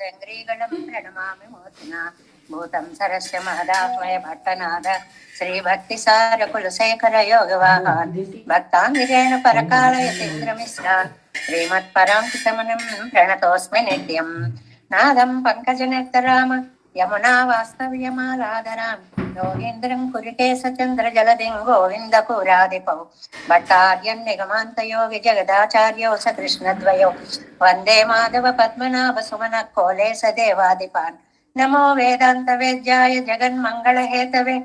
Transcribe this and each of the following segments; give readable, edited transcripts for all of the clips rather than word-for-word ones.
ంగ్రీగణం ప్రణమామి మూర్తినా భూతం సరస్య మహదాహ్వయ భట్టనాథ శ్రీభక్తి సార కులశేఖర యోగవాహాన్ భక్తాంగిరేణ పరకాలయతీంద్రమిశ్రాన్ శ్రీమత్పరాంకితమనం ప్రణతోస్మి నిత్యం నాదం పంకజనేత్తరామ యమునా వాస్తవ్యమాలాధరాం యోగేంద్రం కురికేశచంద్ర జలదిం గోవింద కూరాదిపౌ భట్టార్యం నిగమాంతయోగి జగదాచార్యో స కృష్ణద్వయో వందే మాధవ పద్మనాభ సుమన కోలే సదేవాదిపాన్ నమో వేదాంత వేద్యాయ జగన్మంగళ హేతవే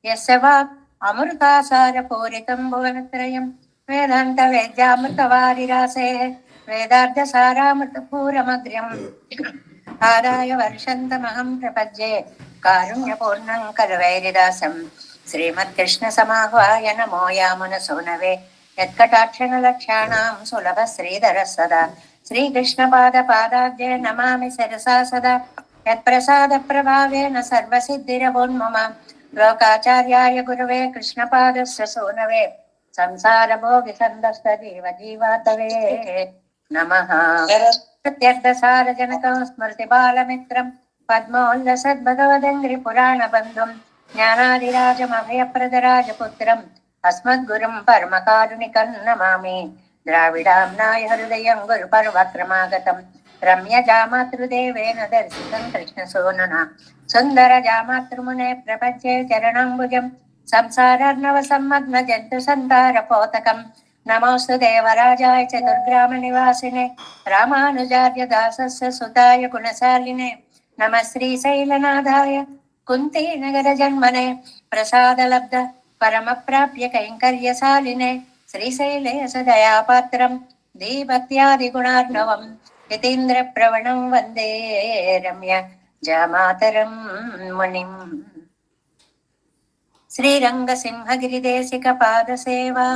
యస్య వాక్ అమృతాసార పూరితం భువనత్రయం వేదాంత వేద్యామృతవారిరాసే వేదార్థ సారామృత పూరమగ్ర్యం ఆదాయ వర్షంతమహం ప్రపద్యే కారుణ్యపూర్ణం కలవైరిదాసం శ్రీమత్కృష్ణ సమాహ్వాయ నమో యామున సోనవే యత్కటాక్షణ లక్ష్యాణం సులభ శ్రీధర సదా శ్రీకృష్ణ పాద పాదాబ్జే నమామి శిరసా సదా యత్ప్రసాద ప్రభావేన సర్వసిద్ధిరవోన్మమ లోకాచార్యాయ గురవే కృష్ణపాదస్య సోనవే సంసార భోగి సందస్త జీవ జీవాతవే నమః. ప్రత్యర్థసార జనకం స్మృతి బాలమిత్రం పద్మోల్లసద్భగవదంగ్రి పురాణ బంధుం జ్ఞానాదిరాజమభయప్రదరాజపుత్రం అస్మద్గురుం పరమకారుణికం నమామి. ద్రావిడాంనాయ హృదయం గురు పర్వక్రమాగతం రమ్య జామాతృదేవేన దర్శితం కృష్ణ సోనున సుందర జామాతృమునే ప్రపంచే చరణంబుజం సంసారార్ణవ సమ్మగ్న జంతు సంతార పోతకం నమోస్తు దేవరాజాయ చతుర్గ్రామ నివాసినే రామానుజార్య దాసస్య సుతాయ గుణశాలినే నమ శ్రీశైలనాథాయ కుంతీ నగర జన్మనే ప్రసాద లబ్ధ పరమ ప్రాప్య కైంకర్యశాలినే శ్రీశైలే సదయాపాత్రం దీభక్త్యాది గుణార్ణవం యతీంద్ర ప్రవణం వందే రమ్య జామాతరం మునిం. శ్రీరంగ సింహగిరిదేశిక పాద సేవా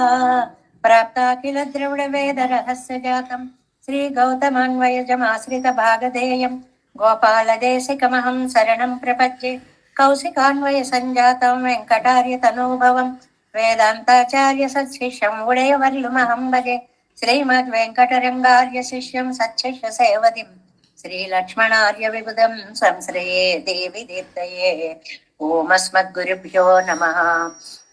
ప్రాప్తాఖిల ద్రవిడ వేద రహస్య జాతం శ్రీ గౌతమాన్వయజమాశ్రిత భాగధేయం గోపాలదేశికమహం శరణం ప్రపద్యే కౌశికాన్వయ సంజాతం వెంకటార్య తనూభవం వేదాంతాచార్య సత్శిష్యం ఉడయవర్లుమహం భజే శ్రీమద్ వెంకటరంగార్య శిష్యం సచ్చిష్య సేవతిం శ్రీలక్ష్మణార్య విబుధం సంశ్రయే దేవి దీప్తయే. ఓమస్మద్గురుభ్యో నమః.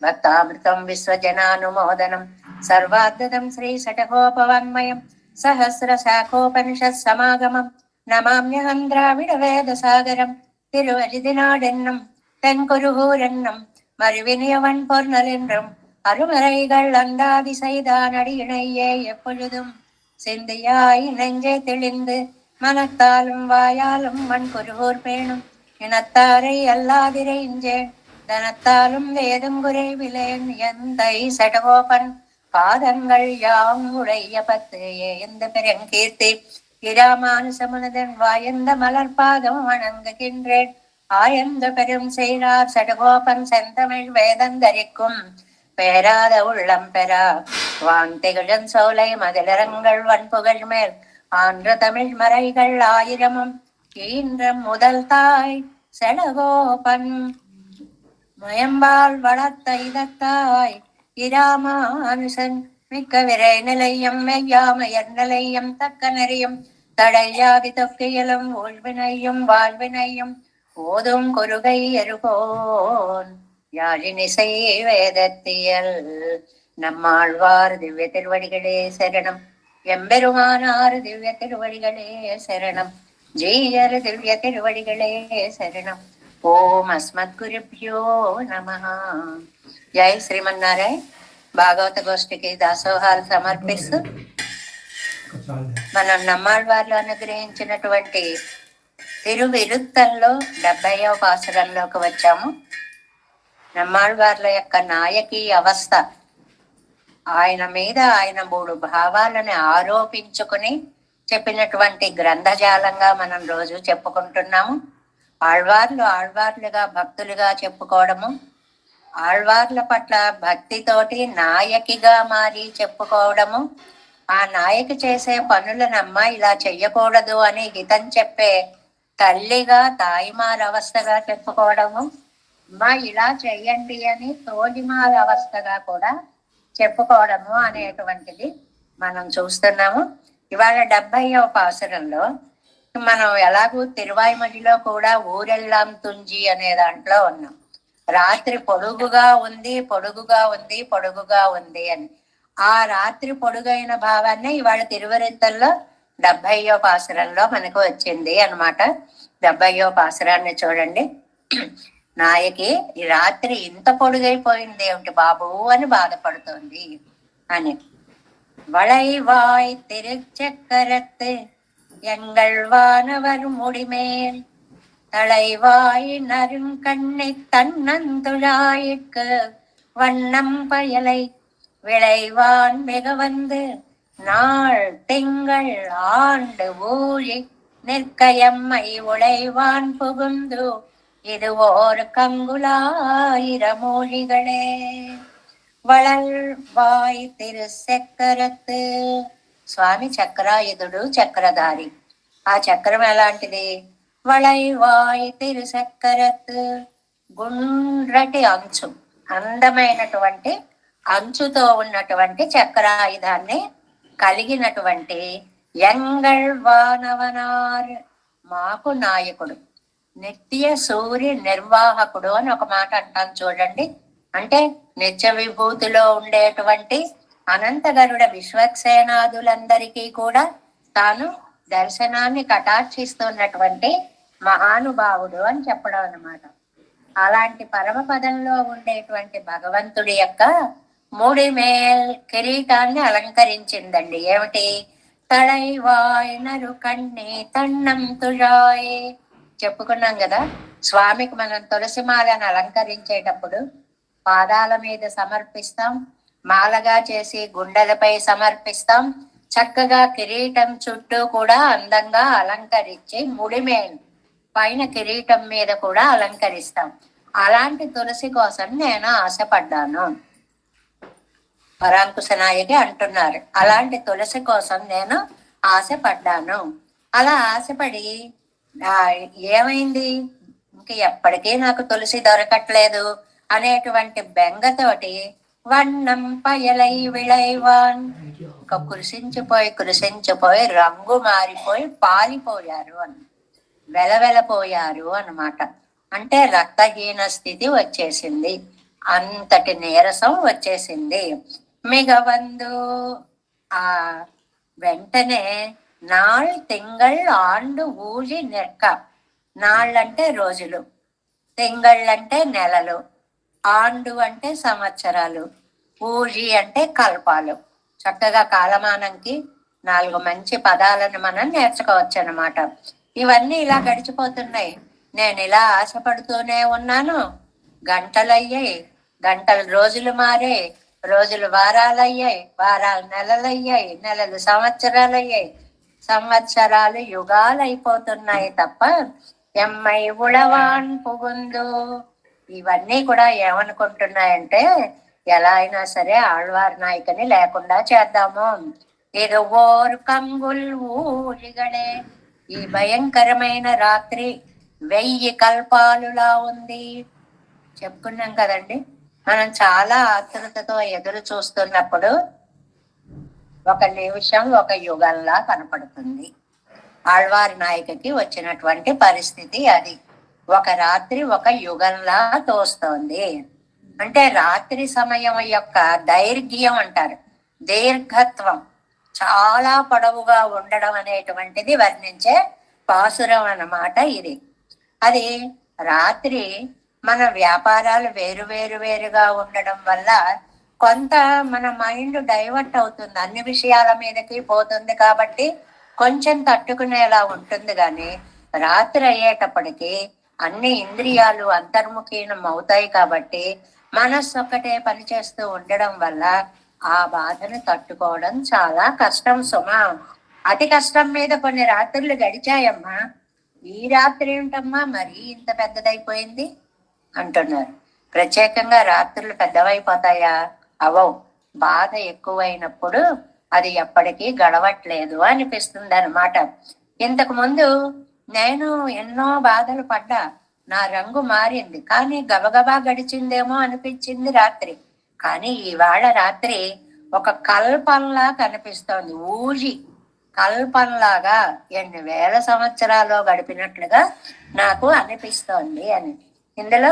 భక్తామృతం విశ్వజనానుమోదనం సర్వాద్గతం శ్రీ షటకోపవాన్మయం సహస్ర శాఖోపనిషత్ సమాగమం నమామ్యహం ద్రావిడ వేద సాగరం తిరువజిదినాడెన్నం தென்குருகூரென்னம் மறுவினியவன் பொருநலென்றும் அருமறைகள் அந்தாதி செய்தானடியினையே எப்பொழுதும் சிந்தையாய் நெஞ்சை தெளிந்து மனத்தாலும் வாயாலும் மண் குருகூர் பேணும் இனத்தாரை அல்லாதிரைஞ்சேன் தனத்தாலும் வேதம் குறைவிலேன் எந்தை சடகோபன் பாதங்கள் யாம் உடைய பத்து ஏந்த பெருங்கீர்த்தி இராமானுசமுனதன் வாயந்த மலர் பாதம் வணங்குகின்றேன் ஆயந்த பெரும் செய்தார் சடகோபன் செந்தமிழ் வேதந்தரிக்கும் பேராத உள்ளம் பெறா வான்திகழன் சோலை மதிலரங்கள் வன்புகழ் மேல் ஆன்ற தமிழ் மறைகள் ஆயிரமும் ஈன்ற முதல் தாய் செடகோபன் முயம்பால் வளர்த்த இதத்தாய் இராமானுசன் மிக்க விரை நிலையம் மெய்யாமையர் நிலையம் தக்க நெறியும் தடையாதி தொக்கையிலும் ஊழ்வினையும் வாழ்வினையும் ஓதும் கொருகை எருகோன் யாழினிசை வேதத்தியல். நம்மாழ்வார் திவ்ய திருவடிகளே சரணம். எம்பெருமானார் திவ்ய திருவடிகளே சரணம். ஜீயர் திவ்ய திருவடிகளே சரணம். ఓం అస్మద్గురుభ్యో నమః. జై శ్రీమన్నారాయణ. భాగవత గోష్ఠికి దాసోహాలు సమర్పిస్తూ మనం నమ్మాళ్వార్లు అనుగ్రహించినటువంటి తిరువిరుత్తల్లో 70వ పాసురంలోకి వచ్చాము. నమ్మాళ్వార్ల యొక్క నాయకీ అవస్థ, ఆయన మీద ఆయన 3 భావాలను ఆరోపించుకుని చెప్పినటువంటి గ్రంథజాలంగా మనం రోజు చెప్పుకుంటున్నాము. ఆళ్వార్లుగా భక్తులుగా చెప్పుకోవడము, ఆళ్వార్ల పట్ల భక్తితోటి నాయకిగా మారి చెప్పుకోవడము, ఆ నాయకి చేసే పనులనమ్మా ఇలా చెయ్యకూడదు అని హితం చెప్పే తల్లిగా తాయిమాల అవస్థగా చెప్పుకోవడము, అమ్మా ఇలా చెయ్యండి అని తోలిమాల అవస్థగా కూడా చెప్పుకోవడము అనేటువంటిది మనం చూస్తున్నాము. ఇవాళ 70వ పాసురంలో మనం ఎలాగూ తిరువాయిమడిలో కూడా ఊరెళ్ళాం తుంజి అనే దాంట్లో ఉన్నాం. రాత్రి పొడుగుగా ఉంది, పొడుగుగా ఉంది, పొడుగుగా ఉంది అని. ఆ రాత్రి పొడుగైన భావాన్ని ఇవాళ తిరువరింతల్లో 70వ పాసురంలో మనకు వచ్చింది అన్నమాట. 70వ పాసురాన్ని చూడండి. నాయకి ఈ రాత్రి ఇంత పొడుగైపోయింది ఏమిటి బాబు అని బాధపడుతోంది అని. வளைவாய் திருச்சக்கரத்து எங்கள் வானவர் முடிமேல் தளைவாய் நறுங்கண்ணை தன்னந்துழாயிற்கு வண்ணம் பயலை விளைவான் மிக வந்து நாள் திங்கள் ஆண்டு ஊழி நிற்கயம்மை உழைவான் புகுந்து இது ஓர் கங்குலாயிரமூழிகளே. వళల్వాయ్ తిరుచక్రత్. స్వామి చక్రాయుధుడు, చక్రధారి. ఆ చక్రం ఎలాంటిది? వళైవాయ్ తిరుచక్రత్, గుండ్రటి అంచు, అందమైనటువంటి అంచుతో ఉన్నటువంటి చక్రాయుధాన్ని కలిగినటువంటి ఎంగళ్ వానవనార్, మాకు నాయకుడు, నిత్య సూర్య నిర్వాహకుడు అని ఒక మాట అంటాం చూడండి. అంటే నిత్య విభూతిలో ఉండేటువంటి అనంతగరుడ విశ్వక్సేనాదులందరికీ కూడా తాను దర్శనాన్ని కటాక్షిస్తున్నటువంటి మహానుభావుడు అని చెప్పడం అన్నమాట. అలాంటి పరమపదంలో ఉండేటువంటి భగవంతుడి యొక్క మూడిమేల్ కిరీటాన్ని అలంకరించిందండి. ఏమిటి? తళైవాయ్ నరు కಣ್ಣి తన్నం తుళాయ్. చెప్పుకున్నాం కదా, స్వామికి మనం తులసి మాలను అలంకరించేటప్పుడు పాదాల మీద సమర్పిస్తాం, మాలగా చేసి గుండెలపై సమర్పిస్తాం, చక్కగా కిరీటం చుట్టూ కూడా అందంగా అలంకరించి ముడిమేలు పైన కిరీటం మీద కూడా అలంకరిస్తాం. అలాంటి తులసి కోసం నేను ఆశపడ్డాను. పరాంకుశ నాయకి అంటున్నారు, అలాంటి తులసి కోసం నేను ఆశపడ్డాను. అలా ఆశపడి ఏమైంది, ఇంక ఎప్పటికీ నాకు తులసి దొరకట్లేదు అనేటువంటి బెంగతోటి వన్నం పయలై విళైవాన్, ఒక కృషించిపోయి రంగు మారిపోయి పాలిపోయారు అని, వెలవెలపోయారు అన్నమాట. అంటే రక్తహీన స్థితి వచ్చేసింది, అంతటి నీరసం వచ్చేసింది. మిగవందు ఆ వెంటనే నాళ్ తింగళ్ ఆండు ఊజి నెక్క. నాళ్ళంటే రోజులు, తింగళ్ళంటే నెలలు, ఆండు అంటే సంవత్సరాలు, ఊజి అంటే కల్పాలు. చక్కగా కాలమానంకి 4 మంచి పదాలను మనం నేర్చుకోవచ్చు అన్నమాట. ఇవన్నీ ఇలా గడిచిపోతున్నాయి. నేను ఇలా ఆశపడుతూనే ఉన్నాను. గంటలయ్యాయి, గంటలు రోజులు మారాయి, రోజులు వారాలయ్యాయి, వారాలు నెలలయ్యాయి, నెలలు సంవత్సరాలయ్యాయి, సంవత్సరాలు యుగాలు అయిపోతున్నాయి తప్ప ఎమ్మై ఉళవాన్ పుగుందు. ఇవన్నీ కూడా ఏమనుకుంటున్నాయంటే ఎలా అయినా సరే ఆళ్వార్ నాయకని లేకుండా చేద్దాము. ఇది ఓరు కంగుల్ ఊరిగడే. ఈ భయంకరమైన రాత్రి 1000 కల్పాలులా ఉంది. చెప్పుకున్నాం కదండి, మనం చాలా ఆతృతతో ఎదురు చూస్తున్నప్పుడు ఒక నిమిషం ఒక యుగంలా కనపడుతుంది. ఆళ్వారి నాయకకి వచ్చినటువంటి పరిస్థితి అది. ఒక రాత్రి ఒక యుగంలా తోస్తోంది. అంటే రాత్రి సమయం యొక్క దైర్ఘ్యం అంటారు, దీర్ఘత్వం, చాలా పొడవుగా ఉండడం అనేటువంటిది వర్ణించే పాసురం అన్నమాట ఇది. అది రాత్రి మన వ్యాపారాలు వేరుగా ఉండడం వల్ల కొంత మన మైండ్ డైవర్ట్ అవుతుంది, అన్ని విషయాల మీదకి పోతుంది, కాబట్టి కొంచెం తట్టుకునేలా ఉంటుంది. కానీ రాత్రి అయ్యేటప్పటికి అన్ని ఇంద్రియాలు అంతర్ముఖీనం అవుతాయి కాబట్టి మనస్సు ఒక్కటే పనిచేస్తూ ఉండడం వల్ల ఆ బాధను తట్టుకోవడం చాలా కష్టం సుమా. అతి కష్టం మీద కొన్ని రాత్రులు గడిచాయమ్మా, ఈ రాత్రి ఏమిటమ్మా మరి ఇంత పెద్దదైపోయింది అంటున్నారు. ప్రత్యేకంగా రాత్రులు పెద్దవైపోతాయా? అవవు. బాధ ఎక్కువైనప్పుడు అది ఎప్పటికీ గడవట్లేదు అనిపిస్తుంది అన్నమాట. ఇంతకు ముందు నేను ఎన్నో బాధలు పడ్డా, నా రంగు మారింది, కానీ గబగబా గడిచిందేమో అనిపించింది రాత్రి. కానీ ఇవాళ రాత్రి ఒక కల్పంలా కనిపిస్తోంది, ఊజి కల్పంలాగా ఎన్ని వేల సంవత్సరాలు గడిపినట్లుగా నాకు అనిపిస్తోంది అని. ఇందులో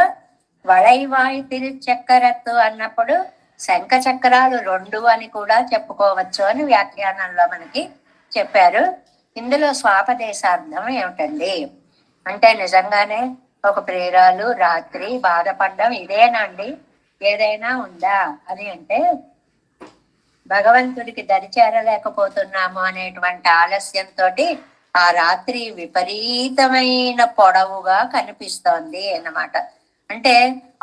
వళైవాయి తిరుచక్రత్తు అన్నప్పుడు శంఖ చక్రాలు 2 అని కూడా చెప్పుకోవచ్చు అని వ్యాఖ్యానంలో మనకి చెప్పారు. ఇందులో స్వాపదేశార్థం ఏమిటండి అంటే, నిజంగానే ఒక ప్రియురాలు రాత్రి బాధపడ్డం ఇదేనండి, ఏదైనా ఉందా అని అంటే, భగవంతుడికి దరిచేరలేకపోతున్నాము అనేటువంటి ఆలస్యంతో ఆ రాత్రి విపరీతమైన పొడవుగా కనిపిస్తోంది అన్నమాట. అంటే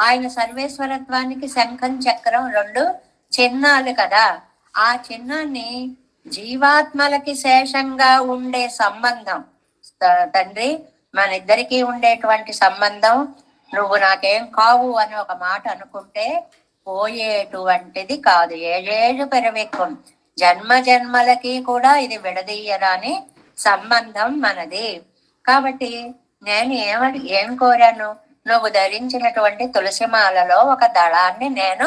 ఆయన సర్వేశ్వరత్వానికి శంఖం చక్రం 2 చిహ్నాలు కదా. ఆ చిహ్నాన్ని జీవాత్మలకి శేషంగా ఉండే సంబంధం, తండ్రి మన ఇద్దరికీ ఉండేటువంటి సంబంధం నువ్వు నాకేం కావు అని ఒక మాట అనుకుంటే పోయేటువంటిది కాదు. ఏഴేళ్ళు పెరవెక్కుం జన్మ జన్మలకి కూడా ఇది విడదీయరాని సంబంధం మనది. కాబట్టి నేను ఏం కోరాను, నువ్వు ధరించినటువంటి తులసిమాలలో ఒక దళాన్ని నేను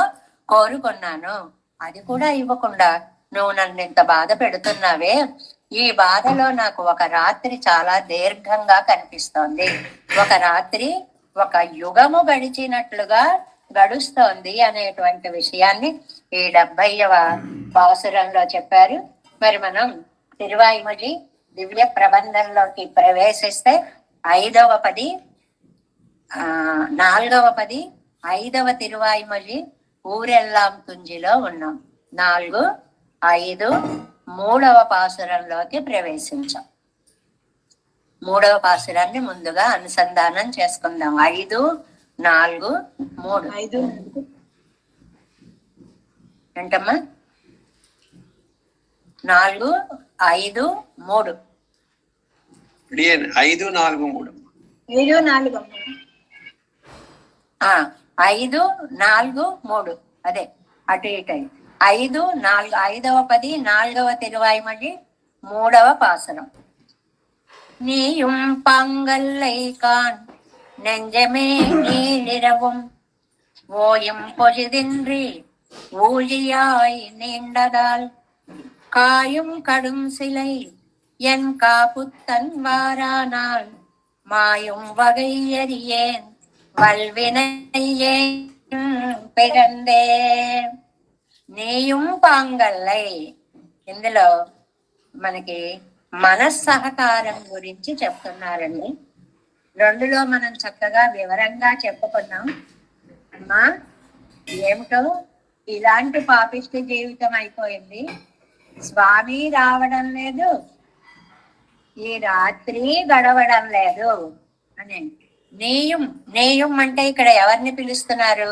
కోరుకున్నాను. అది కూడా ఇవ్వకుండా నువ్వు నన్ను ఇంత బాధ పెడుతున్నావే, ఈ బాధలో నాకు ఒక రాత్రి చాలా దీర్ఘంగా కనిపిస్తోంది, ఒక రాత్రి ఒక యుగము గడిచినట్లుగా గడుస్తోంది అనేటువంటి విషయాన్ని ఈ 70వ పాసురంలో చెప్పారు. మరి మనం తిరువాయిమొഴി దివ్య ప్రబంధంలోకి ప్రవేశిస్తే 5వ పది 4వ పది 5వ తిరువాయిమొഴി ఊరెల్లాం తుంజిలో ఉన్నాం. 4, 5, 3వ పాసురంలోకి ప్రవేశించాం. 3వ పాసురాన్ని ముందుగా అనుసంధానం చేసుకుందాం. 5, 4, 3 ఏంటమ్మా? 4, 5, 3 5, 4, 3 5, 4, 3 అదే అటు ఇటు 5, 4 5వ పది 4వ తిరువాయిమొഴി 3వ పాసురం. நீயும் பங்கல்லை கான் நெஞ்சமே நீளிரவும் ஓயும் பொழுதின்றி ஊழியாய் நீண்டதால் காயும் கடும் சிலை என் காப்புத்தன் வாரானால் மாயும் வகை அறியேன் வல்வினையேன் பிறந்தே. నీయం పాంగల్లై, ఇందులో మనకి మనస్సహకారం గురించి చెప్తున్నారండి. 2లో మనం చక్కగా వివరంగా చెప్పుకున్నాం. అమ్మా ఏమిటో ఇలాంటి పాపిష్టి జీవితం అయిపోయింది, స్వామి రావడం లేదు, ఈ రాత్రి గడవడం లేదు అని. నేయం అంటే ఇక్కడ ఎవరిని పిలుస్తున్నారు?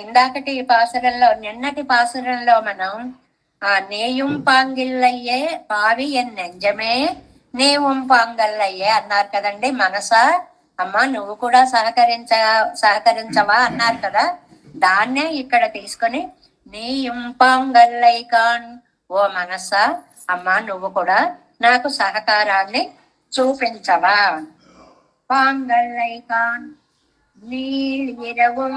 ఇందాకటి పాసురంలో, నిన్నటి పాసురంలో మనం నేయం పాంగిల్లయ్యే పావి ఎన్ నెంజమే నేవం పాంగల్లయ్యే అన్నారు కదండి. మనసా అమ్మా నువ్వు కూడా సహకరించవా అన్నారు కదా. దాన్నే ఇక్కడ తీసుకొని నేయం పాంగల్లై కాన్, ఓ మనసా అమ్మా నువ్వు కూడా నాకు సహకారాన్ని చూపించవా. పాంగల్లై కాన్ నీల్ ఇరవం,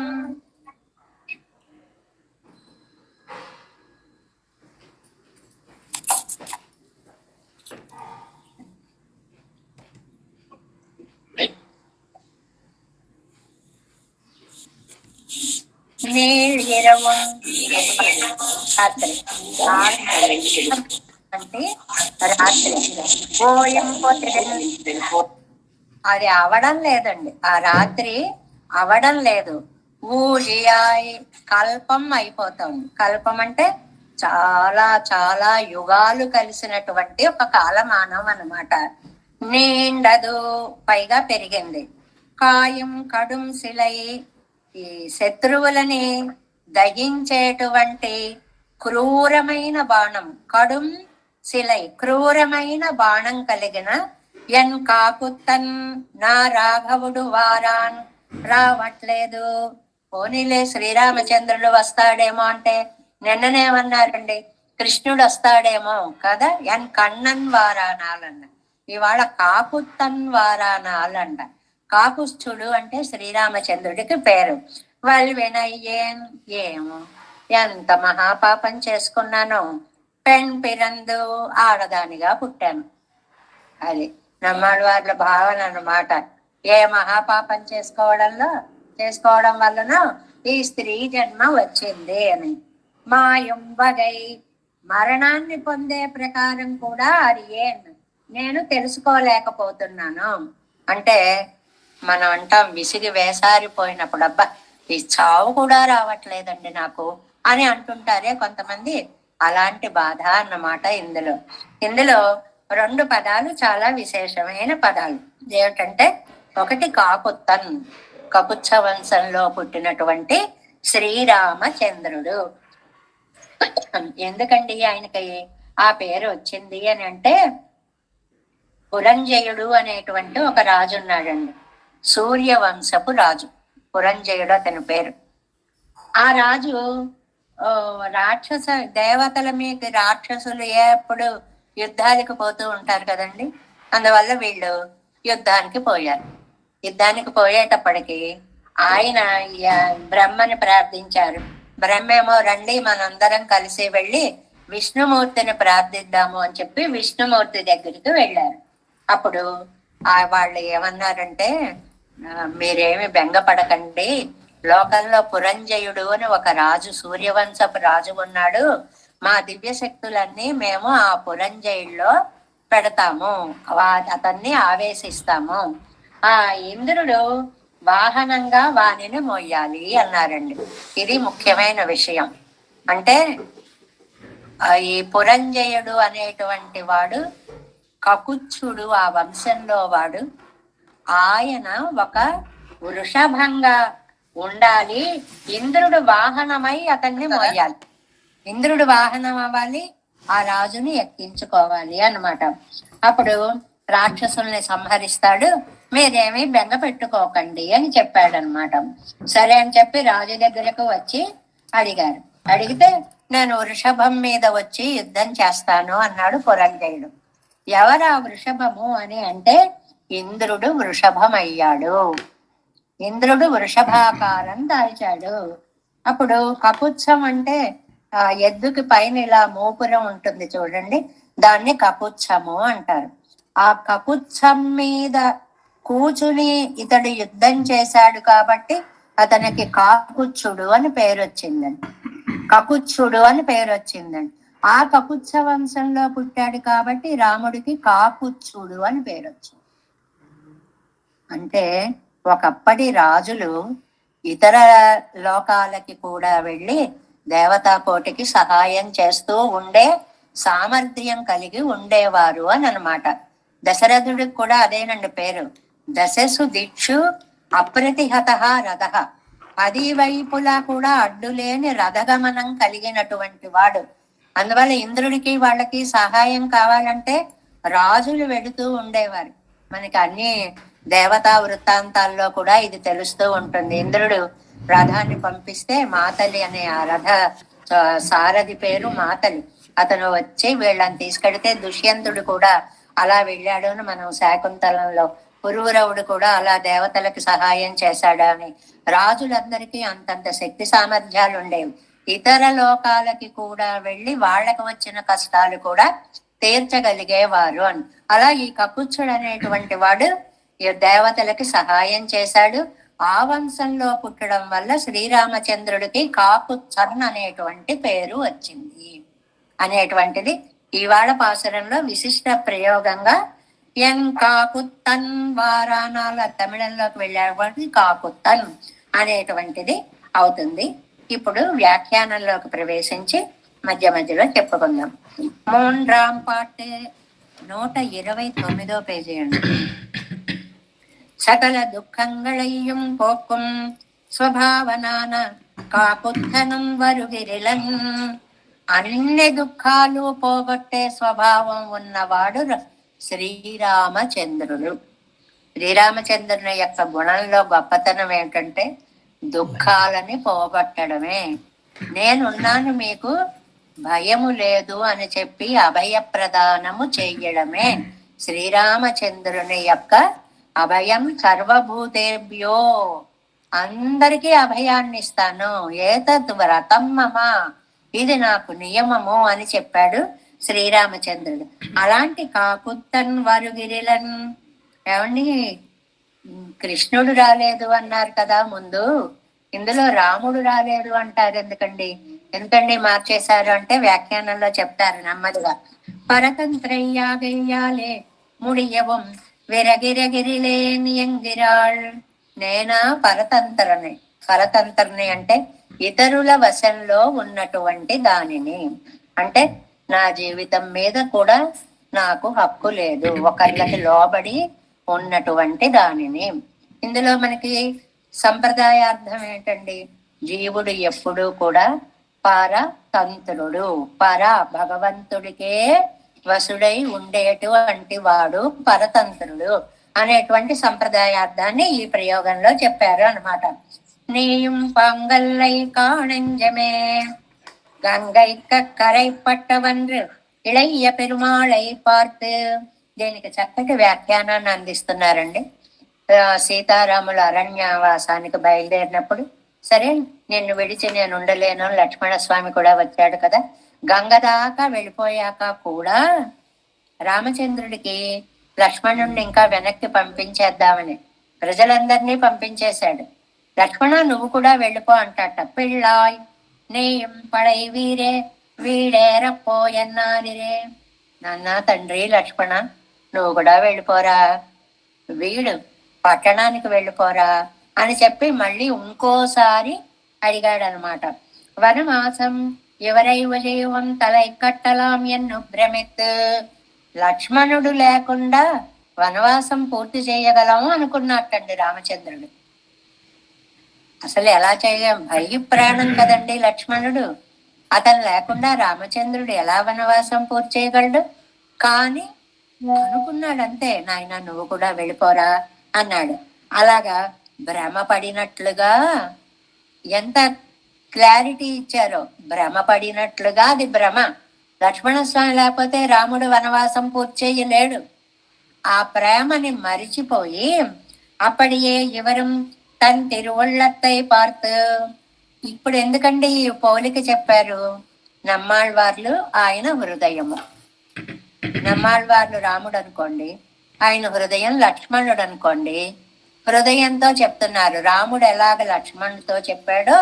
నీల్ ఇరవం రాత్రి అంటే రాత్రి అది అవడం లేదండి, ఆ రాత్రి అవడం లేదు. ఊజియాయ్ కల్పం అయిపోతుంది. కల్పం అంటే చాలా చాలా యుగాలు కలిసినటువంటి ఒక కాలమానం అన్నమాట. నిండదు పైగా పెరిగింది. కాయం కడుం శిలై, ఈ శత్రువులని దగించేటువంటి క్రూరమైన బాణం, కడుం శిలై క్రూరమైన బాణం కలిగిన ఎన్ కాపుత్తన్ నా రాఘవుడు వారాన్ రావట్లేదు. పోనీలే శ్రీరామచంద్రుడు వస్తాడేమో అంటే నిన్ననేమన్నారండి, కృష్ణుడు వస్తాడేమో కదా. ఎన్ కണ്ണన్ వారానాలన్న, ఇవాళ కాపుత్తన్ వారానాలంట. కాకుస్థుడు అంటే శ్రీరామచంద్రుడికి పేరు. వాళ్ళు వినయ్యేం, ఏమో ఎంత మహాపాపం చేసుకున్నానో, పెణ్ పిరందు ఆడదానిగా పుట్టాను. అది నమ్మాడు వాళ్ళ భావన అన్నమాట. ఏ మహాపాపం చేసుకోవడం వలన ఈ స్త్రీ జన్మ వచ్చింది అని. మాయుంబగై మరణాన్ని పొందే ప్రకారం కూడా అది నేను తెలుసుకోలేకపోతున్నాను. అంటే మనం అంటాం విసిగి వేసారిపోయినప్పుడు, అబ్బా ఈ చావు కూడా రావట్లేదండి నాకు అని అంటుంటారే కొంతమంది, అలాంటి బాధ అన్నమాట. ఇందులో రెండు పదాలు చాలా విశేషమైన పదాలు ఏమిటంటే, ఒకటి కాకుత్తన్, కకుత్స వంశంలో పుట్టినటువంటి శ్రీరామచంద్రుడు. ఎందుకండి ఆయనకి ఆ పేరు వచ్చింది అని అంటే, పురంజయుడు అనేటువంటి ఒక రాజు ఉన్నాడండి, సూర్యవంశపు రాజు. పురంజయుడు అతని పేరు. ఆ రాజు దేవతల మీద రాక్షసులు ఎప్పుడు యుద్ధానికి పోతూ ఉంటారు కదండి. అందువల్ల వీళ్ళు యుద్ధానికి పోయేటప్పటికి ఆయన బ్రహ్మని ప్రార్థించారు. బ్రహ్మేమో రండి మనందరం కలిసి వెళ్ళి విష్ణుమూర్తిని ప్రార్థిద్దాము అని చెప్పి విష్ణుమూర్తి దగ్గరికి వెళ్ళారు. అప్పుడు వాళ్ళు ఏమన్నారంటే, మీరేమి బెంగపడకండి, లోకంలో పురంజయుడు అని ఒక రాజు, సూర్యవంశపు రాజు ఉన్నాడు. మా దివ్య శక్తులన్నీ మేము ఆ పురంజయుడిలో పెడతాము, అతన్ని ఆవేశిస్తాము. ఆ ఇంద్రుడు వాహనంగా వాణిని మోయాలి అన్నారండి. ఇది ముఖ్యమైన విషయం. అంటే ఈ పురంజయుడు అనేటువంటి వాడు కకుత్సుడు, ఆ వంశంలో వాడు. ఆయన ఒక వృషభంగా ఉండాలి, ఇంద్రుడు వాహనమై అతన్ని మోయాలి. ఇంద్రుడు వాహనం అవ్వాలి, ఆ రాజుని ఎక్కించుకోవాలి అన్నమాట. అప్పుడు రాక్షసుల్ని సంహరిస్తాడు, మీరేమీ బెంగ పెట్టుకోకండి అని చెప్పాడనమాట. సరే అని చెప్పి రాజు దగ్గరకు వచ్చి అడిగితే, నేను వృషభం మీద వచ్చి యుద్ధం చేస్తాను అన్నాడు పురంజయుడు. ఎవరా వృషభము అని అంటే, ఇంద్రుడు వృషభం అయ్యాడు. ఇంద్రుడు వృషభాకారం దాల్చాడు. అప్పుడు కపుత్సం అంటే ఎద్దుకి పైన ఇలా మోపురం ఉంటుంది చూడండి, దాన్ని కపుత్సము అంటారు. ఆ కపుత్సం మీద కూచుని ఇతడు యుద్ధం చేశాడు కాబట్టి అతనికి కాకుత్సుడు అని పేరు వచ్చిందండి. కకుత్సుడు అని పేరు వచ్చిందండి. ఆ కకుత్స వంశంలో పుట్టాడు కాబట్టి రాముడికి కాకుత్సుడు అని పేరు వచ్చింది. అంటే ఒకప్పటి రాజులు ఇతర లోకాలకి కూడా వెళ్ళి దేవతా కోటికి సహాయం చేస్తూ ఉండే సామర్థ్యం కలిగి ఉండేవారు అని అనమాట. దశరథుడికి కూడా అదేనండి పేరు. దశసు దిక్షు అప్రతిహత రథ, 10 వైపులా కూడా అడ్డులేని రథగమనం కలిగినటువంటి వాడు. అందువల్ల ఇంద్రుడికి వాళ్ళకి సహాయం కావాలంటే రాజులు వెడుతూ ఉండేవారు. మనకి అన్ని దేవతా వృత్తాంతాల్లో కూడా ఇది తెలుస్తూ ఉంటుంది. ఇంద్రుడు రథాన్ని పంపిస్తే మాతలి అనే ఆ రథ సారథి పేరు మాతలి, అతను వచ్చి వీళ్ళని తీసుకెడితే దుష్యంతుడు కూడా అలా వెళ్ళాడు అని మనం శాకుంతలంలో, పురూరవుడు కూడా అలా దేవతలకు సహాయం చేశాడు అని. రాజులందరికీ అంతంత శక్తి సామర్థ్యాలు ఉండేవి. ఇతర లోకాలకి కూడా వెళ్ళి వాళ్లకు వచ్చిన కష్టాలు కూడా తీర్చగలిగేవారు అని. అలా ఈ కపుత్సుడు అనేటువంటి వాడు దేవతలకి సహాయం చేశాడు. ఆ వంశంలో పుట్టడం వల్ల శ్రీరామచంద్రుడికి కాకుత్సన్ అనేటువంటి పేరు వచ్చింది అనేటువంటిది ఇవాళ పాసురంలో విశిష్ట ప్రయోగంగా ఎన్ కాకుత్తన్ వారానాల తమిళంలోకి వెళ్ళేటువంటి కాకుత్తన్ అనేటువంటిది అవుతుంది. ఇప్పుడు వ్యాఖ్యానంలోకి ప్రవేశించి మధ్య మధ్యలో చెప్పుకుందాం. 3 పాటే 129 పేజీ అండి. సకల దుఃఖంగళయ్యం పోక్కుం స్వభావనాన కాకుత్తనం వరుగిరిలన్. అన్ని దుఃఖాలు పోగొట్టే స్వభావం ఉన్నవాడు శ్రీరామచంద్రుడు. శ్రీరామచంద్రుని యొక్క గుణంలో గొప్పతనం ఏంటంటే దుఃఖాలని పోగొట్టడమే. నేనున్నాను, మీకు భయము లేదు అని చెప్పి అభయ ప్రదానము చెయ్యడమే శ్రీరామచంద్రుని యొక్క అభయం. సర్వభూతేభ్యో, అందరికీ అభయాన్ని ఇస్తాను. ఏతద్ వ్రతం మమ, ఇది నాకు నియమము అని చెప్పాడు శ్రీరామచంద్రుడు. అలాంటి కాకుత్తన్ వరుగిరిలన్, ఏమండి కృష్ణుడు రాలేదు అన్నారు కదా ముందు, ఇందులో రాముడు రాలేదు అంటారు ఎందుకండి మార్చేశారు అంటే వ్యాఖ్యానంలో చెప్తారు నెమ్మదిగా. పరతంత్రయ్యాగయ్యాలే ముడియవం విరగిరగిరిలేని ఎంగిరాళ్. నేనా పరతంత్రని అంటే ఇతరుల వశంలో ఉన్నటువంటి దానిని, అంటే నా జీవితం మీద కూడా నాకు హక్కు లేదు, ఒకళ్ళకి లోబడి ఉన్నటువంటి దానిని. ఇందులో మనకి సంప్రదాయార్థం ఏంటండి, జీవుడు ఎప్పుడూ కూడా పరతంత్రుడు, భగవంతుడికే వసుడై ఉండేటువంటి వాడు పరతంత్రుడు అనేటువంటి సంప్రదాయార్థాన్ని ఈ ప్రయోగంలో చెప్పారు అన్నమాట. నీయం పొంగల్లై కాణంజమే గంగైక్క కరై పట్టవన్రు ఇళయ్య పెరుమాళై పార్త్. దీనికి చక్కటి వ్యాఖ్యానాన్ని అందిస్తున్నారండి. సీతారాములు అరణ్యవాసానికి బయలుదేరినప్పుడు, సరే నిన్ను విడిచి నేను ఉండలేను, లక్ష్మణ స్వామి కూడా వచ్చాడు కదా, గంగ దాకా వెళ్ళిపోయాక కూడా రామచంద్రుడికి లక్ష్మణుడిని ఇంకా వెనక్కి పంపించేద్దామని ప్రజలందరినీ పంపించేశాడు. లక్ష్మణ నువ్వు కూడా వెళ్ళిపో అంటాట. పిళ్ళాయ్ నేయం పడై వీరే వీడేరపోయన్నారిరే. నాన్న తండ్రి లక్ష్మణ నువ్వు కూడా వెళ్ళిపోరా, వీడు పట్టణానికి వెళ్ళిపోరా అని చెప్పి మళ్ళీ ఇంకోసారి అడిగాడనమాట. వనమాసం ఎవరైవ జీవం తలై కట్టలాం ఎన్ను భ్రమిత్. లక్ష్మణుడు లేకుండా వనవాసం పూర్తి చేయగలము అనుకున్నట్టండి రామచంద్రుడు. అసలు ఎలా భయ ప్రాణం కదండి లక్ష్మణుడు, అతను లేకుండా రామచంద్రుడు ఎలా వనవాసం పూర్తి చేయగలడు? కానీ అనుకున్నాడు అంతే, నాయన నువ్వు కూడా వెళ్ళిపోరా అన్నాడు. అలాగా భ్రమ పడినట్లుగా ఎంత క్లారిటీ ఇచ్చారో, భ్రమ పడినట్లుగా అది భ్రమ. లక్ష్మణస్వామి లేకపోతే రాముడు వనవాసం పూర్తి చేయలేడు. ఆ ప్రేమని మరిచిపోయి అప్పటియే ఇవరం తన్ తిరువుళ్ళత్తై పార్త్. ఇప్పుడు ఎందుకండి ఈ పోలిక చెప్పారు? నమ్మాళ్వార్లు ఆయన హృదయము, నమ్మాళ్వార్లు రాముడు అనుకోండి, ఆయన హృదయం లక్ష్మణుడు అనుకోండి. హృదయంతో చెప్తున్నారు. రాముడు ఎలాగ లక్ష్మణుడితో చెప్పాడో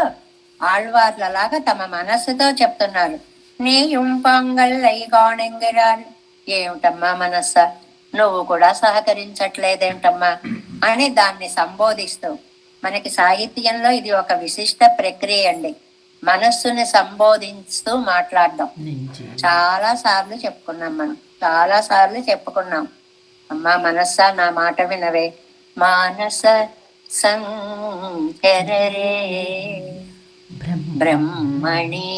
ఆళ్వార్లు అలాగా తమ మనస్సుతో చెప్తున్నారు. నీయుం పొంగల్లై కాణెంగిరాలు. ఏమిటమ్మా మనస్స, నువ్వు కూడా సహకరించట్లేదేంటమ్మా అని దాన్ని సంబోధిస్తూ, మనకి సాహిత్యంలో ఇది ఒక విశిష్ట ప్రక్రియ అండి. మనస్సుని సంబోధిస్తూ మాట్లాడడం చాలా సార్లు చెప్పుకున్నాం, చాలా సార్లు చెప్పుకున్నాం. అమ్మా మనస్సా నా మాట వినవే, మానస సంచరరే బ్రహ్మణి.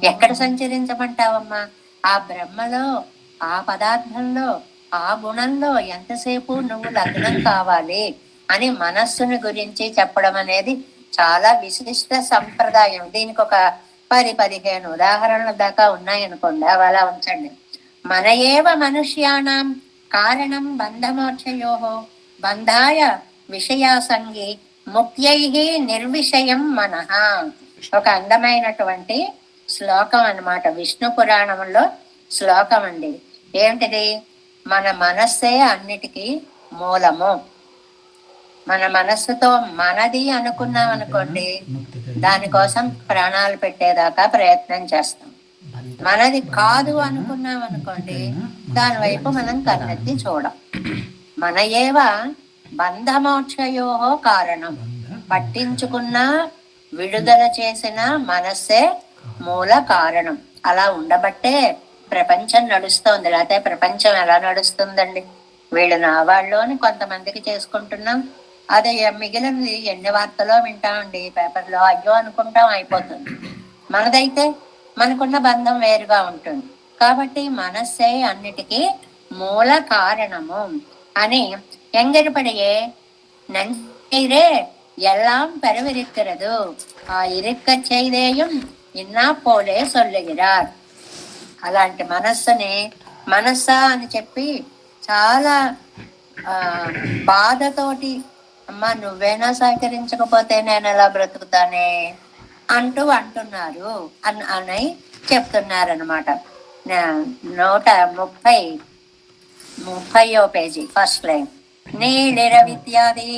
ఎక్కడ సంచరించమంటావమ్మా? ఆ బ్రహ్మలో, ఆ పదార్థంలో, ఆ గుణంలో ఎంతసేపు నువ్వు లగ్నం కావాలి అని మనస్సుని గురించి చెప్పడం అనేది చాలా విశిష్ట సంప్రదాయం. దీనికి ఒక 10-15 ఉదాహరణల దాకా ఉన్నాయనుకోండి, అవి అలా ఉంచండి. మన ఏవ మనుష్యాణం కారణం బంధమోక్షయో బంధాయ విషయాసంగి ముక్త్యై నిర్విషయం మనః. ఒక అందమైనటువంటి శ్లోకం అన్నమాట, విష్ణు పురాణంలో శ్లోకం అండి. ఏమిటిది? మన మనస్సే అన్నిటికీ మూలము. మన మనస్సుతో మనది అనుకున్నాం అనుకోండి, దానికోసం ప్రాణాలు పెట్టేదాకా ప్రయత్నం చేస్తాం. మనది కాదు అనుకున్నాం అనుకోండి, దాని వైపు మనం కన్నెత్తి చూడం. మన ఏవ బంధమోక్షయో కారణం. పట్టించుకున్నా విడుదల చేసిన మనస్సే మూల కారణం. అలా ఉండబట్టే ప్రపంచం నడుస్తోంది. లేకపోతే ప్రపంచం ఎలా నడుస్తుందండి? వీళ్ళు నా వాళ్ళు అని కొంతమందికి చేసుకుంటున్నాం, అదే మిగిలినది ఎన్ని వార్తలో వింటామండి పేపర్లో, అయ్యో అనుకుంటాం అయిపోతుంది. మనదైతే మనకున్న బంధం వేరుగా ఉంటుంది. కాబట్టి మనస్సే అన్నిటికీ మూల కారణము అని ఎంగడిపడియే நஞ்சைரே எல்லாம் பெறவிருக்கிறது இருக்க செய்தேயும் ఇన్నా పోలే సొల్లుగిరార్. అలాంటి మనస్సుని మనస్సా అని చెప్పి చాలా బాధతోటి, అమ్మా నువ్వేనా సహకరించకపోతే నేను ఎలా బ్రతుకుతానే అంటున్నారు అని చెప్తున్నారనమాట. 130 పేజీ ఫస్ట్ లైన్. ನೀಳಿರವಿದ್ಯಾದಿ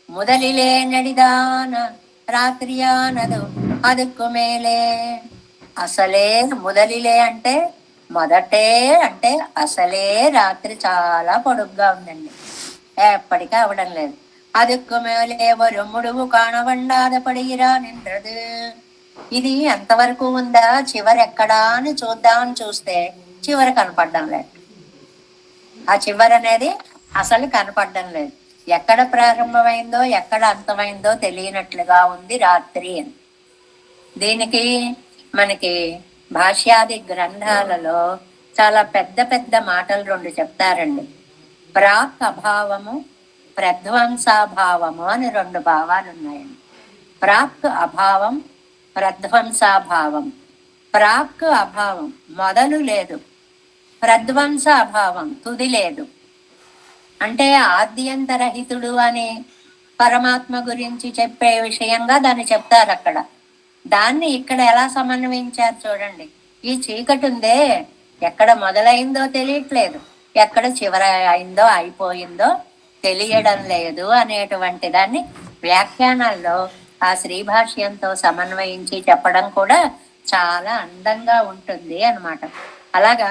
முதலிலே நடிதான రాత్రియానదు అదుకు మేలే. అసలే మొదలిలే అంటే మొదటే అంటే అసలే రాత్రి చాలా పొడుగ్గా ఉందండి, ఎప్పటికీ అవడం లేదు. அதுக்கு மேலே ஒரு முடிவு కాణవండాదపడిరా నిండ్రదు. ఇది ఎంతవరకు ఉందా, చివరి ఎక్కడా అని చూద్దామని చూస్తే చివరి కనపడడం లేదు. ఆ చివరి అనేది అసలు కనపడడం లేదు. ఎక్కడ ప్రారంభమైందో ఎక్కడ అంతమైందో తెలియనట్లుగా ఉంది రాత్రి అని. దీనికి మనకి భాష్యాది గ్రంథాలలో చాలా పెద్ద పెద్ద మాటలు రెండు చెప్తారండి. ప్రాక్ అభావము, ప్రధ్వంసాభావము అని రెండు భావాలు ఉన్నాయండి. ప్రాక్ అభావం, ప్రధ్వంసాభావం. ప్రాక్ అభావం మొదలు లేదు, ప్రధ్వంస అభావం తుది లేదు. అంటే ఆద్యంతరహితుడు అని పరమాత్మ గురించి చెప్పే విషయంగా దాన్ని చెప్తారు అక్కడ. దాన్ని ఇక్కడ ఎలా సమన్వయించారు చూడండి. ఈ చీకటి ఉందే, ఎక్కడ మొదలైందో తెలియట్లేదు, ఎక్కడ చివర అయిందో అయిపోయిందో తెలియడం లేదు అనేటువంటి దాన్ని వ్యాఖ్యానాల్లో ఆ శ్రీభాష్యంతో సమన్వయించి చెప్పడం కూడా చాలా అందంగా ఉంటుంది అన్నమాట. అలాగా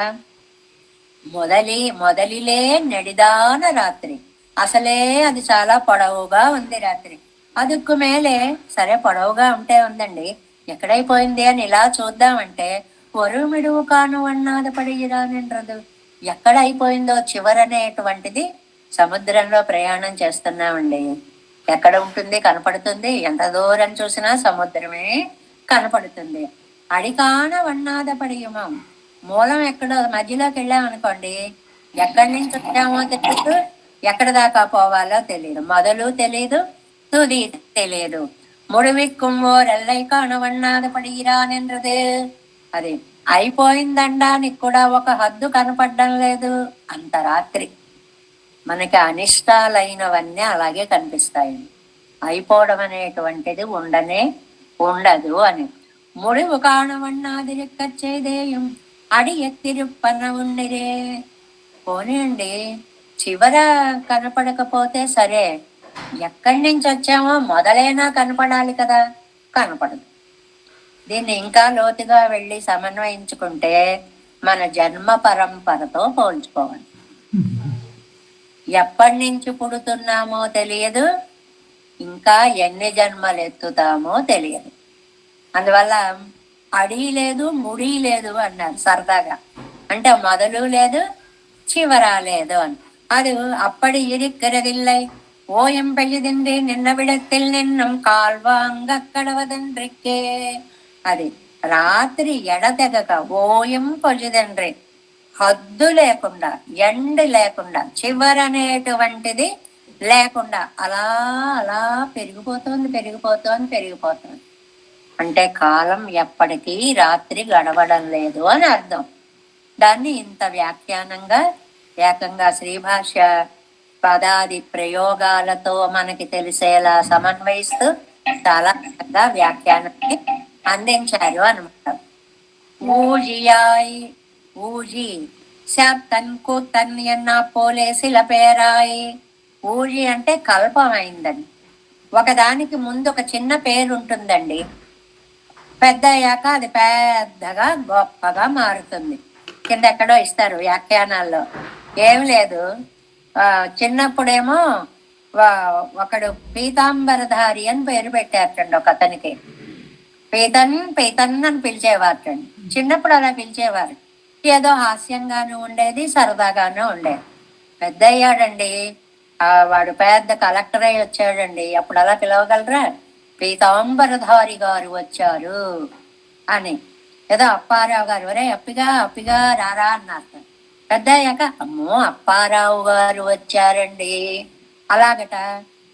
మొదలిలే నడిదాన రాత్రి, అసలే అది చాలా పొడవుగా ఉంది రాత్రి. అదుక్కు మేలే, సరే పొడవుగా ఉంటే ఉందండి, ఎక్కడైపోయింది అని ఇలా చూద్దామంటే ఒరుమిడువు కాను అన్నాదపడిరా నిండ్రదు. ఎక్కడ అయిపోయిందో చివరనేటువంటిది సముద్రంలో ప్రయాణం చేస్తున్నామండి, ఎక్కడ ఉంటుంది కనపడుతుంది, ఎంత దూరం చూసినా సముద్రమే కనపడుతుంది. అడికాన వన్నాదపడియుమం, మూలం ఎక్కడో మధ్యలోకి వెళ్ళామనుకోండి, ఎక్కడి నుంచి వచ్చామో తెలియదు, ఎక్కడ దాకా పోవాలో తెలియదు, మొదలు తెలియదు తుది తెలియదు. ముడివిక్కుం ఓరెల్లై కానవన్నాదపడిరానెండ్రదే. అది అయిపోయిందండానికి కూడా ఒక హద్దు కనపడడం లేదు. అంత రాత్రి మనకి అనిష్టాలైనవన్నీ అలాగే కనిపిస్తాయండి. అయిపోవడం అనేటువంటిది ఉండదు అని. ముడివు కాణవన్నాదిరిక్కచ్చేదేయం అడి ఎత్తిరుప్పన ఉండిరే. పోనీయండి, చివర కనపడకపోతే సరే, ఎక్కడి నుంచి వచ్చామో మొదలైనా కనపడాలి కదా, కనపడదు. దీన్ని ఇంకా లోతుగా వెళ్ళి సమన్వయించుకుంటే మన జన్మ పరంపరతో పోల్చుకోవాలి. ఎప్పటి నుంచి పుడుతున్నామో తెలియదు, ఇంకా ఎన్ని జన్మలు ఎత్తుతామో తెలియదు. అందువల్ల అడి లేదు ముడి లేదు అన్నారు సరదాగా. అంటే మొదలు లేదు చివర లేదు అని. అది అప్పటి ఇరిక్కరదిల్లై ఓయం పెళ్ళిదిండి నిన్న విడத்தில் నిన్నం కాల్వాంగక్కడవదండ్రిక్కే. అది రాత్రి ఎడతెగక ఓయం పొలిదండ్రి, హద్దు లేకుండా ఎండ్ లేకుండా చివరనేటువంటిది లేకుండా అలా అలా పెరిగిపోతుంది. అంటే కాలం ఎప్పటికీ రాత్రి గడవడం లేదు అని అర్థం. దాన్ని ఇంత వ్యాఖ్యానంగా ఏకంగా శ్రీభాష్య పదాది ప్రయోగాలతో మనకి తెలిసేలా సమన్వయిస్తూ చాలా చక్కగా వ్యాఖ్యానాన్ని అందించారు అనమాట. ఊజియాయి ఊజి శాప్తన్ కూతన్ ఎన్న పోలే శిలపేరాయి. ఊజి అంటే కల్పమైందని. ఒకదానికి ముందు ఒక చిన్న పేరు ఉంటుందండి, పెద్ద అయ్యాక అది పెద్దగా గొప్పగా మారుతుంది. కింద ఎక్కడో ఇస్తారు వ్యాఖ్యానాల్లో. ఏం లేదు, చిన్నప్పుడేమో ఒకడు పీతాంబరధారి అని పేరు పెట్టారటండి ఒక అతనికి. పీతన్ అని పిలిచేవారటండి. చిన్నప్పుడు అలా పిలిచేవారు. ఏదో హాస్యంగానూ ఉండేది, సరదాగానూ ఉండేది. పెద్ద అయ్యాడండి, వాడు పెద్ద కలెక్టర్ అయి వచ్చాడండి. అప్పుడు అలా పిలవగలరా? పీతాంబరధారి గారు వచ్చారు అని. ఏదో అప్పారావు గారు, ఒరే అప్పిగా రారా అన్నారు. పెద్ద అయ్యాక అమ్మో అప్పారావు గారు వచ్చారండి అలాగట.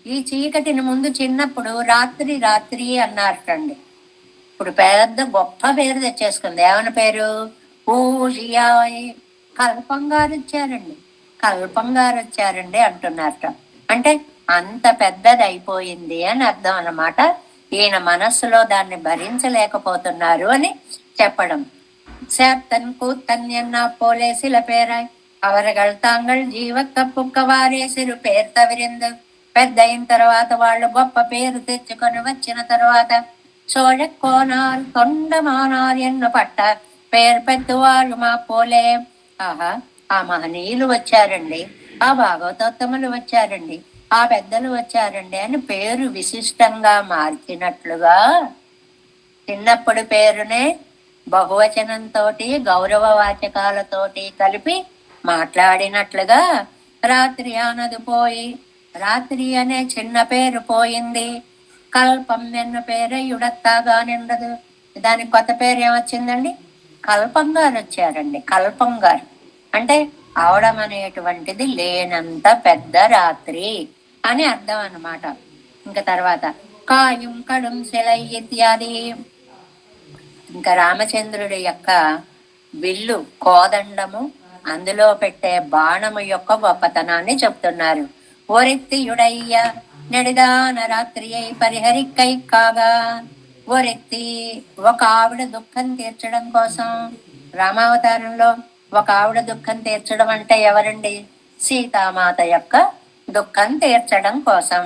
ఈ చీకటిని ముందు చిన్నప్పుడు రాత్రి అన్నారటండి. ఇప్పుడు పెద్ద గొప్ప పేరు తెచ్చేసుకుంది. ఏమని పేరు? ఊషియాయ్, కల్పం గారు వచ్చారండి అంటున్నారట. అంటే అంత పెద్దది అయిపోయింది అని అర్థం అన్నమాట. ఈయన మనస్సులో దాన్ని భరించలేకపోతున్నారు అని చెప్పడం. சேத்தன் கூத்தன் என்ன போலே சில பேராய் அவர்கள் తాంగల్ జీవక్క పుక్కవారే సిరు పేరు తవిరిందు పెద్ద అయిన తర్వాత వాళ్ళు గొప్ప పేరు తెచ్చుకొని వచ్చిన తర్వాత సోழக்கோனார் తొండమానార్ ఎన్ను పట్ట పేరు పెద్దవాళ్ళు మా పోలే. ఆహా, ఆ మహనీయులు వచ్చారండి, ఆ భాగవతోత్తములు వచ్చారండి, ఆ పెద్దలు వచ్చారండి అని పేరు విశిష్టంగా మార్చినట్లుగా చిన్నప్పుడు పేరునే బహువచనంతో గౌరవ వాచకాలతోటి కలిపి మాట్లాడినట్లుగా రాత్రి అన్నది పోయి రాత్రి అనే చిన్న పేరు పోయింది. కల్పం ఎన్న పేరే యుడత్తాగా నిండదు. దానికి కొత్త పేరు ఏమొచ్చిందండి? కల్పం గారు వచ్చారండి. కల్పం గారు అంటే అవడం అనేటువంటిది లేనంత పెద్ద రాత్రి అని అర్థం అన్నమాట. ఇంకా తర్వాత కాయం కడుం శిలై ఇత్యాది. ఇంకా రామచంద్రుడి యొక్క విల్లు కోదండము, అందులో పెట్టే బాణము యొక్క గొప్పతనాన్ని చెప్తున్నారు. ఒరెత్తియుడయ్య నెడిదాన రాత్రి అయి పరిహరిక్కై కాగా. ఒరెత్తి ఒక ఆవిడ దుఃఖం తీర్చడం కోసం, రామావతారంలో ఒక ఆవిడ దుఃఖం తీర్చడం అంటే ఎవరండి? సీతామాత యొక్క దుఃఖం తీర్చడం కోసం.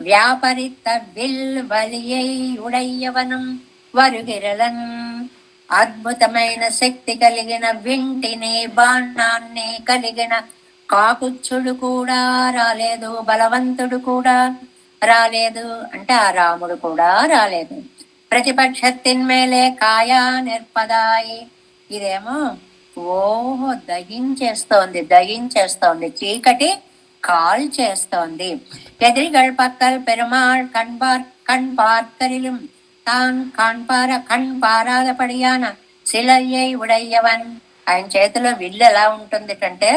వ్యాపరిత విల్ వలియై ఉడయ్యవనం వరుగిరలన్. అద్భుతమైన శక్తి కలిగిన వింటిని బాణాన్ని కలిగిన కాకుచ్చుడు కూడా రాలేదు, బలవంతుడు కూడా రాలేదు, అంటే ఆ రాముడు కూడా రాలేదు. ప్రతిపక్షత్తిన్ మేలే కాయా నిర్పదాయి. ఇదేమో ఓహో దగించేస్తోంది, చీకటి కాల్ చేస్తోంది. ఎదిరిగల్ పక్కల్ పెరుమాళ్ కణ్ పార్కరిலும் తాన్ కణ్ పారాదపడియాన శిలయ్యై ఉడయ్యవన్. ఆయన చేతిలో విల్లు ఎలా ఉంటుంది అంటే,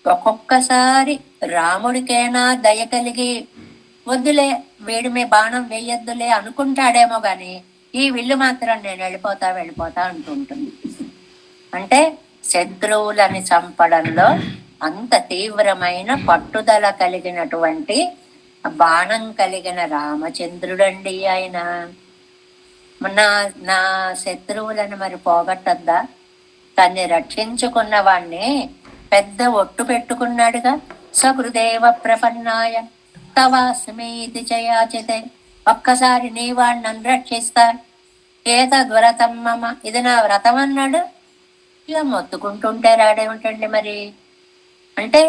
ఒక్కొక్కసారి రాముడికైనా దయ కలిగి వద్దులే వీడి మీ బాణం వేయొద్దులే అనుకుంటాడేమో గాని ఈ విల్లు మాత్రం నేను వెళ్ళిపోతా అంటుంటుంది. అంటే శత్రువులని చంపడంలో అంత తీవ్రమైన పట్టుదల కలిగినటువంటి బాణం కలిగిన రామచంద్రుడండి ఆయన. నా శత్రువులను మరి పోగొట్టద్దా? తన్ని రక్షించుకున్న వాణ్ణి పెద్ద ఒట్టు పెట్టుకున్నాడుగా. సకృదేవ ప్రపన్నాయ తవాస్మీతి చయాచితే. ఒక్కసారి నీ వాణ్ణి రక్షిస్తా. ఏతద్వ్రతం మమ, ఇది నా వ్రతం అన్నాడు. ఇక మొత్తుకుంటుంటే రాడేమిటండి మరి? అంటే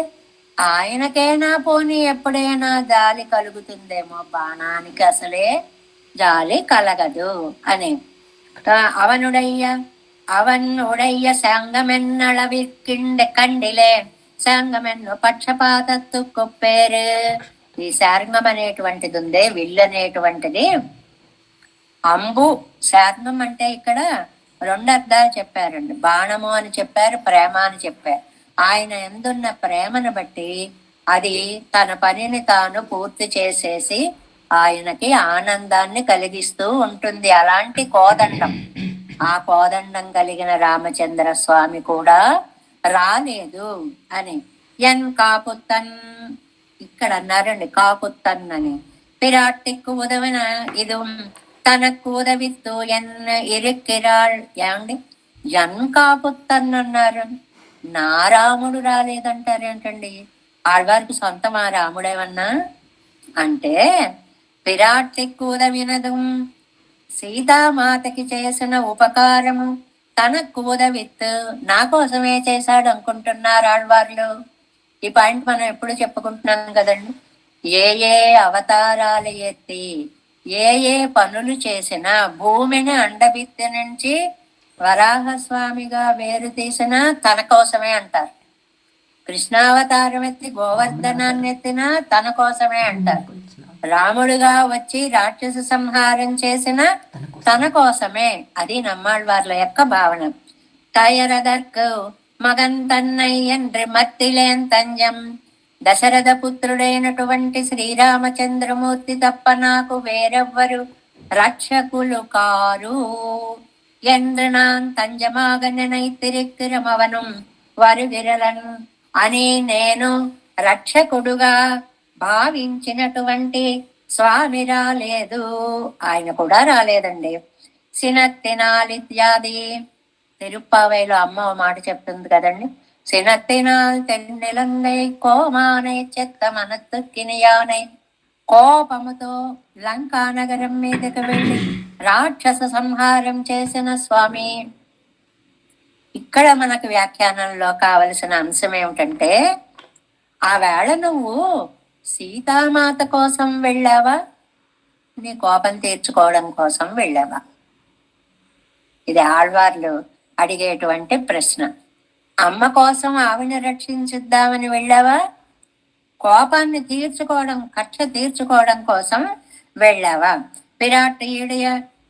ఆయనకైనా పోనీ ఎప్పుడైనా జాలి కలుగుతుందేమో, బాణానికి అసలే జాలి కలగదు అని. అవన్ ఉడయ్య శాంగమెన్నళవిక్కిండె కండిలే శాంగమెన్ను పక్షపాతత్తు కొప్పేరు. ఈ శార్ంగం అనేటువంటిది ఉందే, విల్లు అనేటువంటిది అంబు. శార్ంగం అంటే ఇక్కడ రెండు అర్థాలు చెప్పారండి. బాణము అని చెప్పారు, ప్రేమ అని చెప్పారు. ఆయన ఎందున్న ప్రేమను బట్టి అది తన పనిని తాను పూర్తి చేసేసి ఆయనకి ఆనందాన్ని కలిగిస్తూ ఉంటుంది. అలాంటి కోదండం, ఆ కోదండం కలిగిన రామచంద్ర స్వామి కూడా రాలేదు అని. ఎన్ కాపుత్తన్ ఇక్కడ అన్నారండి, కాపుత్తన్ అని. పిరాట్టిక్కు ఉదవిన ఇది తనకు ఉదవిత్తు ఎన్ ఇరుక్కిరాళ్. ఏమండి, ఎన్ కాపుత్తన్ అన్నారు, నా రాముడు రాలేదంటారేంటండి? ఆళ్వారికి సొంతం ఆ రాముడేమన్నా అంటే, పిరాట్టిక్కుద వినదు సీతామాతకి చేసిన ఉపకారము తన కూదవిత్తు నా కోసమే చేశాడు అనుకుంటున్నారు ఆళ్వార్లు. ఈ పాయింట్ మనం ఎప్పుడు చెప్పుకుంటున్నాం కదండి. ఏ ఏ అవతారాలు ఎత్తి ఏ పనులు చేసినా భూమిని అండబిత్తి నుంచి వరాహస్వామిగా వేరు తీసిన తన కోసమే అంటారు. కృష్ణావతారం ఎత్తి గోవర్ధనాన్ని ఎత్తినా తన కోసమే అంటారు. రాముడుగా వచ్చి రాక్షస సంహారం చేసిన తన కోసమే. అది నమ్మాళ్వార్ల యొక్క భావన. తయరదర్కు మగన్ తన్నయ్యండ్రి మత్తిలేన్ తంజం. దశరథ పుత్రుడైనటువంటి శ్రీరామచంద్రమూర్తి తప్ప నాకు వేరెవ్వరు రక్షకులు కారు. ఎంద్రనాన్ తంజమాగనైతిరిక్కిరమవనం వరుగిరలన్ అని నేను రక్షకుడుగా భావించినటువంటి స్వామి రాలేదు, ఆయన కూడా రాలేదండి. సినత్తినాలిత్యాది తిరుప్పావైలో అమ్మ ఓ మాట చెప్తుంది కదండి, సినత్తినాల్ తెన్నెలంగై కోమానై చెత్త మనత్తుక్కిన యానై. కోపముతో లంకా నగరం మీదకి వెళ్ళి రాక్షస సంహారం చేసిన స్వామి. ఇక్కడ మనకు వ్యాఖ్యానంలో కావలసిన అంశం ఏమిటంటే, ఆ వేళ నువ్వు సీతామాత కోసం వెళ్ళావా, నీ కోపం తీర్చుకోవడం కోసం వెళ్ళావా? ఇది ఆళ్వార్లు అడిగేటువంటి ప్రశ్న. అమ్మ కోసం ఆవిని రక్షించుద్దామని వెళ్ళావా, కోపాన్ని తీర్చుకోవడం, కక్ష తీర్చుకోవడం కోసం వెళ్ళావా? பிராட்டியுடைய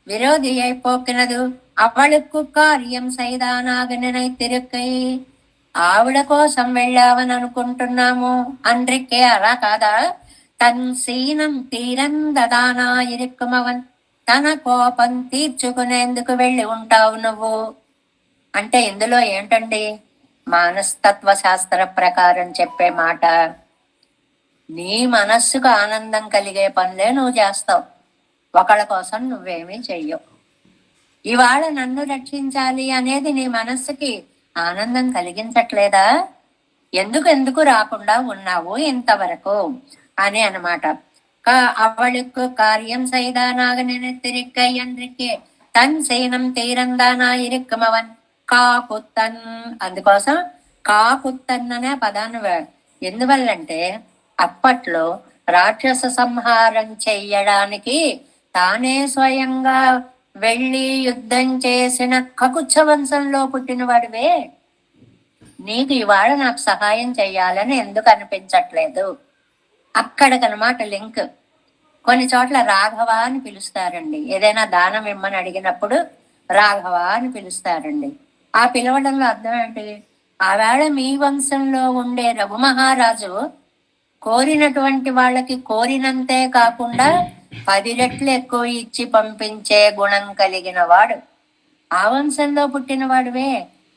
விரோதியை போக்கினது அவளுக்கு కార్యం సైదానాగనై తిరుక్కై. ఆవిడ కోసం వెళ్ళావని అనుకుంటున్నాము, అండ్రికే అలా కాదా? తన్ సీనం తీరందదానా ఇరుక్కుమవన్, తన కోపం తీర్చుకునేందుకు వెళ్ళి ఉంటావు నువ్వు అంటే ఇందులో ఏంటండి? మానస్తత్వ శాస్త్ర ప్రకారం చెప్పే మాట, నీ మనస్సుకు ఆనందం కలిగే పనులే నువ్వు చేస్తావు, ఒకళ్ళ కోసం నువ్వేమీ చెయ్యవు. ఇవాళ నన్ను రక్షించాలి అనేది నీ మనస్సుకి ఆనందం కలిగించట్లేదా? ఎందుకు రాకుండా ఉన్నావు ఇంతవరకు అని అన్నమాట. அவளுக்கு காரியம் செய்தானாக நினைத்திருக்க என்றிக்கே తన్ సేనం తీరందానా ఇరుక్కుమవన్ కాకుత్తన్. అందుకోసం కాకుత్తన్ అనే పదాన్ని ఎందువల్లంటే, అప్పట్లో రాక్షస సంహారం చెయ్యడానికి తానే స్వయంగా వెళ్ళి యుద్ధం చేసిన కకుత్స వంశంలో పుట్టిన వాడివే, నీకు ఇవాళ నాకు సహాయం చెయ్యాలని ఎందుకు అనిపించట్లేదు? అక్కడికనమాట లింక్. కొన్ని చోట్ల రాఘవ అని పిలుస్తారండి, ఏదైనా దానం ఇమ్మని అడిగినప్పుడు రాఘవ అని పిలుస్తారండి. ఆ పిలవడంలో అర్థం ఏంటి? ఆవేళ మీ వంశంలో ఉండే రఘు మహారాజు కోరినటువంటి వాళ్ళకి కోరినంతే కాకుండా 10 రెట్లు ఎక్కువ ఇచ్చి పంపించే గుణం కలిగిన వాడు. ఆ వంశంలో పుట్టిన వాడువే,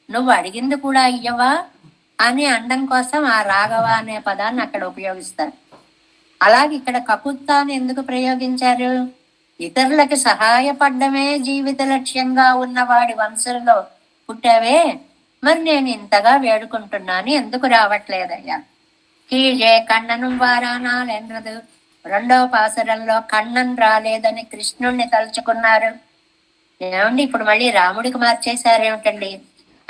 నువ్వు అడిగింది కూడా అయ్యవా అని అండం కోసం ఆ రాఘవ అనే పదాన్ని అక్కడ ఉపయోగిస్తారు. అలాగే ఇక్కడ కకుత్తాన్ని ఎందుకు ప్రయోగించారు? ఇతరులకి సహాయపడ్డమే జీవిత లక్ష్యంగా ఉన్నవాడి వంశంలో పుట్టావే, మరి నేను ఇంతగా వేడుకుంటున్నాను, ఎందుకు రావట్లేదయ్యా? కీజే కన్నను వారానాలెంద్రదు. 2వ పాసురంలో కన్నన్ రాలేదని కృష్ణుణ్ణి తలుచుకున్నారు. ఏమండి ఇప్పుడు మళ్ళీ రాముడికి మార్చేశారేమిటండి?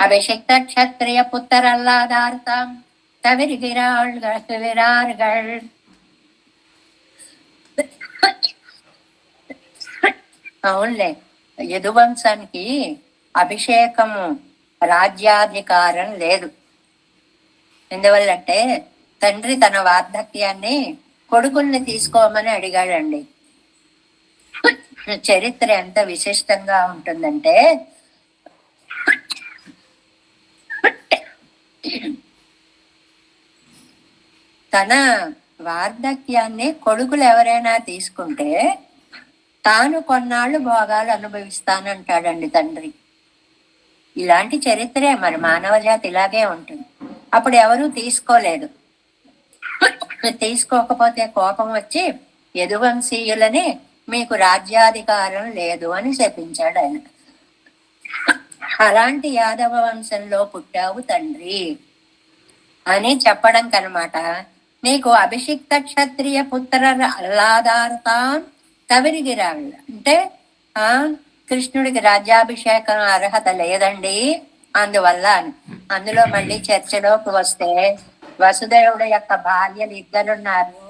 అభిషిక్త క్షత్రియ పుత్తరల్లాదార్తాం తవిరిగిరాళ్గల్. అవునులే, యదువంశానికి అభిషేకము, రాజ్యాధికారం లేదు. ఎందువల్లంటే తండ్రి తన వార్ధక్యాన్ని కొడుకుల్ని తీసుకోమని అడిగాడండి. చరిత్ర ఎంత విశిష్టంగా ఉంటుందంటే, తన వార్ధక్యాన్ని కొడుకులు ఎవరైనా తీసుకుంటే తాను కొన్నాళ్ళు భోగాలు అనుభవిస్తానంటాడండి తండ్రి. ఇలాంటి చరిత్రే, మరి మానవ జాతి ఇలాగే ఉంటుంది. అప్పుడు ఎవరూ తీసుకోలేదు. తీసుకోకపోతే కోపం వచ్చి యదువంశీయులని మీకు రాజ్యాధికారం లేదు అని శపించాడు ఆయన. అలాంటి యాదవ వంశంలో పుట్టావు తండ్రి అని చెప్పడం కనమాట. నీకు అభిషిక్త క్షత్రియ పుత్ర అల్లాదార్తాం తవిరిగిరాళ్ళు అంటే కృష్ణుడికి రాజ్యాభిషేకం అర్హత లేదండి అందువల్ల. అందులో మళ్ళీ చర్చలోకి వస్తే, వసుదేవుడు యొక్క భార్యలు 2 ఉన్నారు.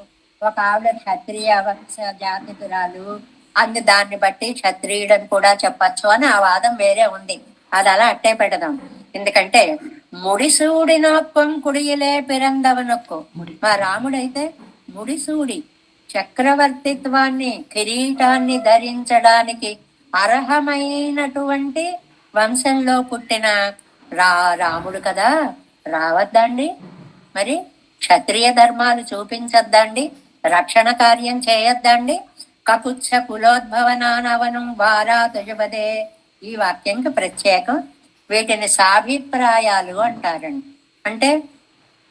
ఒక ఆవిడ క్షత్రియ వంశ జాతితురాలు, దాన్ని బట్టి క్షత్రియుడని కూడా చెప్పచ్చు అని ఆ వాదం వేరే ఉంది. అది అలా అట్టే పెడదాం. ఎందుకంటే ముడిసూడినొక్కం కుడియలే పిరందవనొక్కు. మా రాముడైతే ముడిసూడి చక్రవర్తిత్వాన్ని, కిరీటాన్ని ధరించడానికి అర్హమైనటువంటి వంశంలో పుట్టిన రాముడు కదా, రావద్దండి? మరి క్షత్రియ ధర్మాలు చూపించద్దండి? రక్షణ కార్యం చేయొద్దండి? కకుత్స కులోద్భవనానవనం వారాతుజుపదే. ఈ వాక్యంకి ప్రత్యేకం. వీటిని సాభిప్రాయాలు అంటారండి. అంటే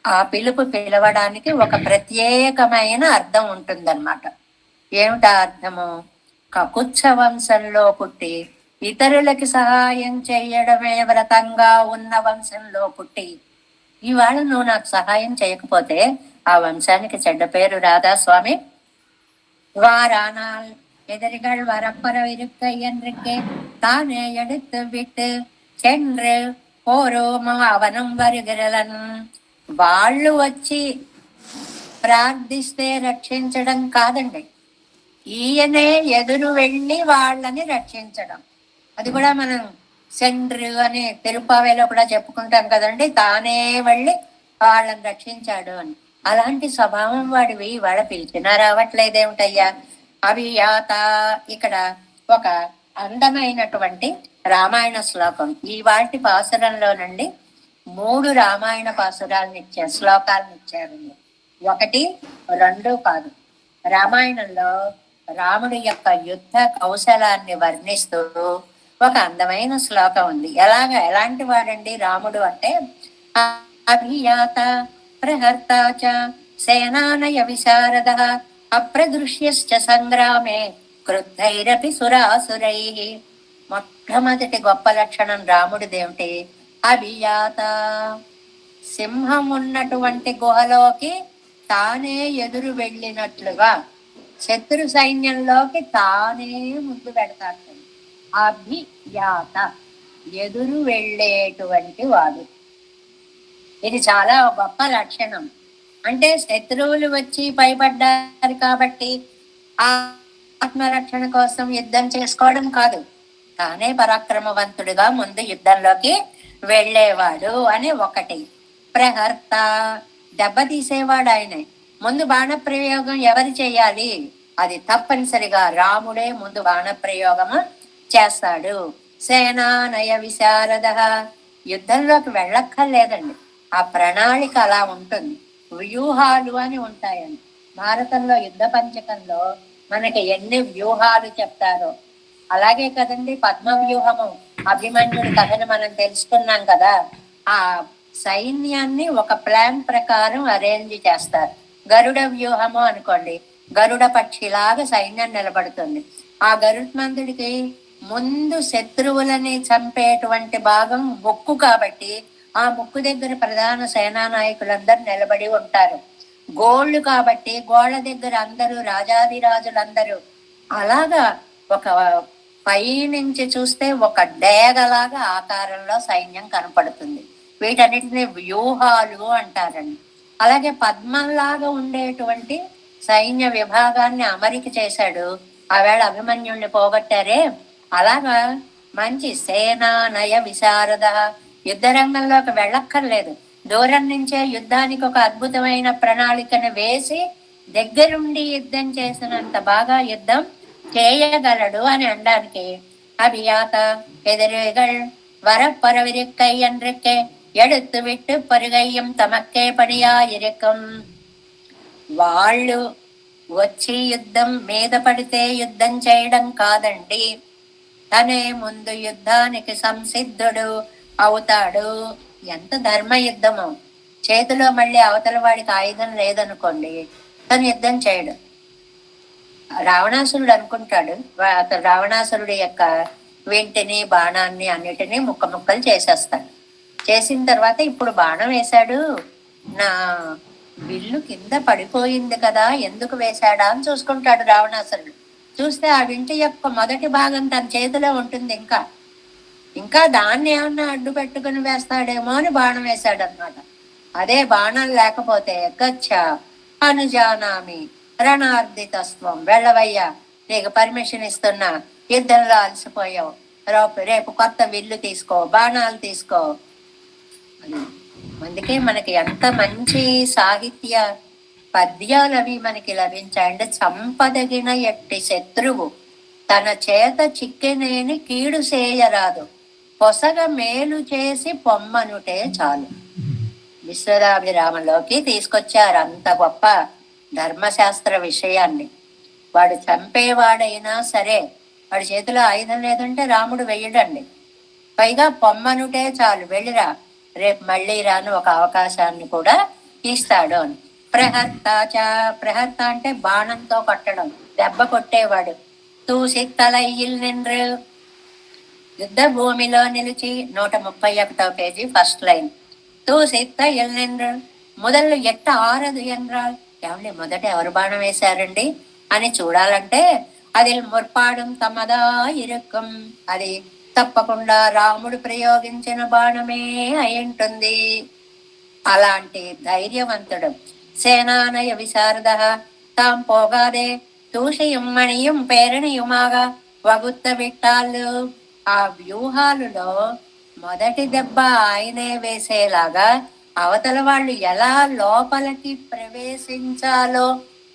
ఆ పిలవడానికి ఒక ప్రత్యేకమైన అర్థం ఉంటుందన్నమాట. ఏమిటా అర్థము? కకుత్స వంశంలో పుట్టి ఇతరులకి సహాయం చేయడమే వ్రతంగా ఉన్న వంశంలో పుట్టి ఇవాళ నువ్వు నాకు సహాయం చేయకపోతే ఆ వంశానికి చెడ్డ పేరు రాదా స్వామి? வாரானால் எதிரிகள் வரப்பரவிருக்க என்றுக்கு தானே எடுத்து விட்டு சென்று போரோம் అవనం వరిగరలన్. వాళ్ళు వచ్చి ప్రార్థిస్తే రక్షించడం కాదండి, ఈయనే ఎదురు వెళ్ళి వాళ్ళని రక్షించడం. అది కూడా మనం సెండ్రు అని తిరుపావేలో కూడా చెప్పుకుంటాం కదండి, తానే వెళ్ళి వాళ్ళని రక్షించాడు అని. అలాంటి స్వభావం వాడివి వాళ్ళ పిలిచినా రావట్లేదేమిటయ్యా? అవియాత. ఇక్కడ ఒక అందమైనటువంటి రామాయణ శ్లోకం ఈ వాటి పాసురంలోనండి 3 రామాయణ పాసురాలను ఇచ్చారు, శ్లోకాలను ఇచ్చారు. 1, 2 కాదు. రామాయణంలో రాముడి యొక్క యుద్ధ కౌశలాన్ని వర్ణిస్తూ ఒక అందమైన శ్లోకం ఉంది. ఎలాంటి వాడండి రాముడు అంటే, అభియాత ప్రహర్త చ సేనానయ విశారద అప్రదృశ్యశ్చ సంగ్రామే క్రుద్ధైరపి సురాసురై. మొట్టమొదటి గొప్ప లక్షణం రాముడిదేమిటి? అభియాత. సింహం ఉన్నటువంటి గుహలోకి తానే ఎదురు వెళ్ళినట్లుగా శత్రు సైన్యంలోకి తానే ముందు పెడతాడు. అభియాత, ఎదురు వెళ్ళేటువంటి వాడు. ఇది చాలా గొప్ప లక్షణం. అంటే శత్రువులు వచ్చి భయపడ్డారు కాబట్టి ఆత్మరక్షణ కోసం యుద్ధం చేసుకోవడం కాదు, తానే పరాక్రమవంతుడిగా ముందు యుద్ధంలోకి వెళ్ళేవాడు అని ఒకటి. ప్రహర్త, దెబ్బతీసేవాడు ఆయనే. ముందు బాణ ప్రయోగం ఎవరు చేయాలి? అది తప్పనిసరిగా రాముడే ముందు బాణ ప్రయోగము చేస్తాడు. సేనానయ విశారద, యుద్ధంలోకి వెళ్ళక్కర్లేదండి, ఆ ప్రణాళిక అలా ఉంటుంది. వ్యూహాలు అని ఉంటాయండి. భారతంలో యుద్ధ పంచకంలో మనకి ఎన్ని వ్యూహాలు చెప్తారో, అలాగే కదండి పద్మ వ్యూహము, అభిమన్యుడి కథను మనం తెలుసుకున్నాం కదా. ఆ సైన్యాన్ని ఒక ప్లాన్ ప్రకారం అరేంజ్ చేస్తారు. గరుడ వ్యూహము అనుకోండి, గరుడ పక్షిలాగా సైన్యం నిలబడుతుంది. ఆ గరుత్మంతుడికి ముందు శత్రువులని చంపేటువంటి భాగం ముక్కు కాబట్టి ఆ ముక్కు దగ్గర ప్రధాన సేనా నాయకులందరూ నిలబడి ఉంటారు. గోళ్ళు కాబట్టి గోళ్ళ దగ్గర అందరూ రాజాదిరాజులందరూ. అలాగా ఒక పై నుంచి చూస్తే ఒక డేగలాగా ఆకారంలో సైన్యం కనపడుతుంది. వీటన్నిటిని వ్యూహాలు అంటారండి. అలాగే పద్మంలాగా ఉండేటువంటి సైన్య విభాగాన్ని అమరిక చేశాడు. ఆవేళ అభిమన్యుణ్ణి పోగొట్టారే, అలాగా మంచి సేనా నయ విశారద, యుద్ధ రంగంలోకి వెళ్ళక్కర్లేదు, దూరం నుంచే యుద్ధానికి ఒక అద్భుతమైన ప్రణాళికను వేసి దగ్గరుండి యుద్ధం చేసినంత బాగా యుద్ధం చేయగలడు అని అనడానికి అభియాత ఎదిరేగల్ வரப்பரவிருக்கை என்றுக்கே எடுத்து விட்டு పరుగయ్యం తమక్కే పనియా ఇరకం. వాళ్ళు వచ్చి యుద్ధం మీద పడితే యుద్ధం చేయడం కాదండి, తనే ముందు యుద్ధానికి సంసిద్ధుడు అవుతాడు. ఎంత ధర్మ యుద్ధము! చేతిలో మళ్ళీ అవతల వాడికి ఆయుధం లేదనుకోండి, తను యుద్ధం చేయడు. రావణాసురుడు అనుకుంటాడు, అతను రావణాసురుడి యొక్క వెంటిని బాణాన్ని అన్నిటినీ ముక్కలు చేసేస్తాడు. చేసిన తర్వాత ఇప్పుడు బాణం వేశాడు, నా విల్లు కింద పడిపోయింది కదా, ఎందుకు వేశాడా అని చూసుకుంటాడు రావణాసురుడు. చూస్తే ఆ వింటి యొక్క మొదటి భాగం తన చేతిలో ఉంటుంది. ఇంకా దాన్ని ఏమన్నా అడ్డు పెట్టుకుని వేస్తాడేమో అని బాణం వేశాడు అనమాట. అదే బాణం లేకపోతే గచ్చ అనుజానామి రణార్దితస్వం, వెళ్ళవయ్యా, నీకు పర్మిషన్ ఇస్తున్నా, యుద్ధంలో అలసిపోయావు, రేపు కొత్త విల్లు తీసుకో, బాణాలు తీసుకో. అందుకే మనకి ఎంత మంచి సాహిత్య పద్యాలు అవి మనకి లభించాయంటే, చంపదగిన ఎట్టి శత్రువు తన చేత చిక్కినేని కీడు చేయరాదు, పొసగ మేలు చేసి పొమ్మనుటే చాలు. విశ్వదాభిరామంలోకి తీసుకొచ్చారు అంత గొప్ప ధర్మశాస్త్ర విషయాన్ని. వాడు చంపేవాడైనా సరే వాడి చేతిలో ఆయుధం లేదంటే రాముడు వెయ్యడండి. పైగా పొమ్మనుటే చాలు, వెళ్ళిరా, రేపు మళ్ళీ రాను ఒక అవకాశాన్ని కూడా ఇస్తాడు అని. ప్రహర్త అంటే బాణంతో కొట్టడం, దెబ్బ కొట్టేవాడు. తూసి తలయిల్ నిన్ను యుద్ధ భూమిలో నిలిచి 131వ పేజీ ఫస్ట్ లైన్. తూ సిత్త ఎల్నెండ్రు మొదలు ఎట్ట ఆరదు ఎండ్రాల్. ఏమండి మొదట ఎవరు బాణం వేశారండి అని చూడాలంటే అది ముర్పాడం తమదా ఇరుక్కం, అది తప్పకుండా రాముడు ప్రయోగించిన బాణమే అయి ఉంటుంది. అలాంటి ధైర్యవంతుడు సేనానయ విశారద తాం పోగాదే తూషయం మణియం పేరణియుమాగా వగుత్త విట్టాళ్ళు. ఆ వ్యూహాలులో మొదటి దెబ్బ ఆయనే వేసేలాగా అవతల వాళ్ళు ఎలా లోపలికి ప్రవేశించాలో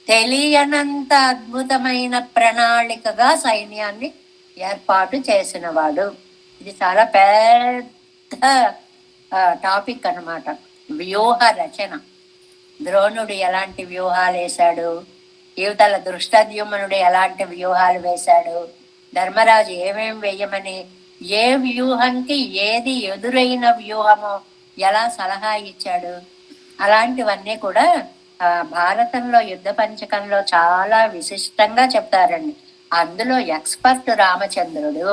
తెలియనంత అద్భుతమైన ప్రణాళికగా సైన్యాన్ని ఏర్పాటు చేసినవాడు. ఇది చాలా పెద్ద టాపిక్ అన్నమాట. వ్యూహ రచన. ద్రోణుడు ఎలాంటి వ్యూహాలు వేశాడు, యువతల దృష్టద్యుమ్నుడు ఎలాంటి వ్యూహాలు వేశాడు, ధర్మరాజు ఏమేం వేయమని, ఏ వ్యూహంకి ఏది ఎదురైన వ్యూహమో ఎలా సలహా ఇచ్చాడు, అలాంటివన్నీ కూడా భారతంలో యుద్ధ పంచకంలో చాలా విశిష్టంగా చెప్తారండి. అందులో ఎక్స్పర్ట్ రామచంద్రుడు.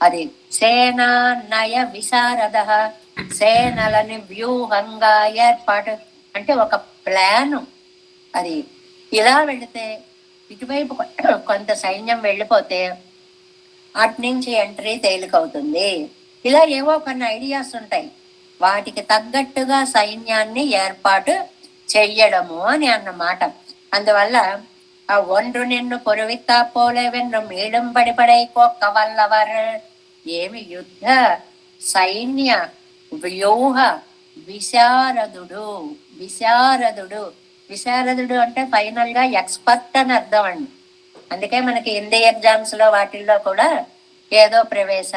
అది సేనా నయ విశారద, సేనలని వ్యూహంగా ఏర్పాటు అంటే ఒక ప్లాను. అది ఇలా వెళితే ఇటువైపు కొంత సైన్యం వెళ్ళిపోతే అటు నుంచి ఎంట్రీ తేలికవుతుంది. ఇలా ఏవో కొన్ని ఐడియాస్ ఉంటాయి. వాటికి తగ్గట్టుగా సైన్యాన్ని ఏర్పాటు చెయ్యడము అని అన్నమాట. అందువల్ల ఆ ఒండ్రు నిన్ను పొరువిత్తా పోలేవెన్ను మీడం పడిపడై కొక్క వల్లవర్. ఏమి యుద్ధ సైన్య వ్యూహ విశారదుడు. విశారదుడు విశారదుడు అంటే ఫైనల్ గా ఎక్స్పర్ట్ అని అర్థం అండి. అందుకే మనకి హిందీ ఎగ్జామ్స్ లో వాటిల్లో కూడా ఏదో ప్రవేశ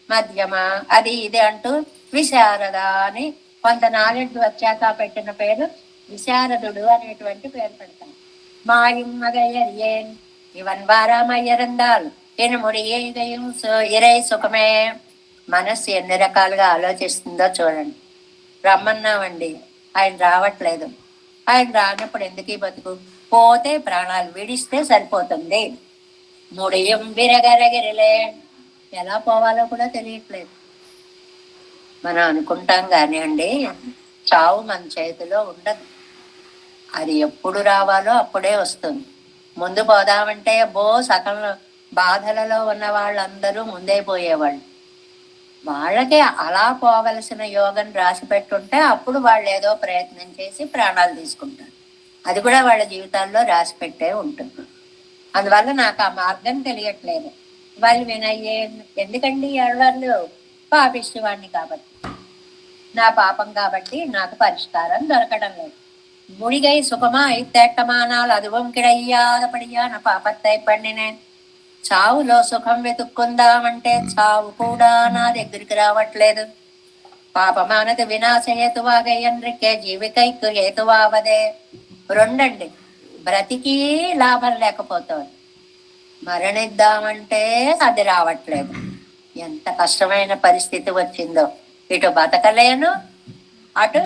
మధ్యమ అది ఇది అంటూ విశారద అని కొంత నాలెడ్జ్ వచ్చాక పెట్టిన పేరు విశారదుడు అనేటువంటి పేరు పెడతాం. மாயும் மகையறியேன் இவன் வாராமయ్యరందాల్ ఎనుముడి ఇరై సుఖమే. మనస్సు ఎన్ని రకాలుగా ఆలోచిస్తుందో చూడండి. రమ్మన్నామండి, ఆయన రావట్లేదు. ఆయన రానప్పుడు ఎందుకు బతుకు, పోతే ప్రాణాలు విడిస్తే సరిపోతుంది. ముడియం విరగరగిరిలే, ఎలా పోవాలో కూడా తెలియట్లేదు. మనం అనుకుంటాం కానీ అండి, చావు మన చేతిలో ఉండదు. అది ఎప్పుడు రావాలో అప్పుడే వస్తుంది. ముందు పోదామంటే సకల బాధలలో ఉన్న వాళ్ళందరూ ముందే పోయేవాళ్ళు. వాళ్ళకే అలా పోవలసిన యోగం రాసి పెట్టుంటే అప్పుడు వాళ్ళు ఏదో ప్రయత్నం చేసి ప్రాణాలు తీసుకుంటారు. అది కూడా వాళ్ళ జీవితాల్లో రాసి పెట్టే ఉంటుంది. అందువల్ల నాకు ఆ మార్గం తెలియట్లేదు. వాళ్ళు వినయ్యే ఎందుకండి వాళ్ళు పాపిష్టివాణ్ణి కాబట్టి, నా పాపం కాబట్టి నాకు పరిష్కారం దొరకడం లేదు. முடிகை சுகமாய் தேட்டமானால் அதுவும் கிடையாதபடியான పాపత్తై పండినే. చావులో సుఖం వెతుక్కుందామంటే చావు కూడా నా దగ్గరికి రావట్లేదు. పాపమానది వినాశ హేతువాగా ఎండ్రికే జీవికైకు హేతువావదే. రెండండి, బ్రతికి లాభం లేకపోతుంది, మరణిద్దామంటే అది రావట్లేదు. ఎంత కష్టమైన పరిస్థితి వచ్చిందో. ఇటు బతకలేను, అటు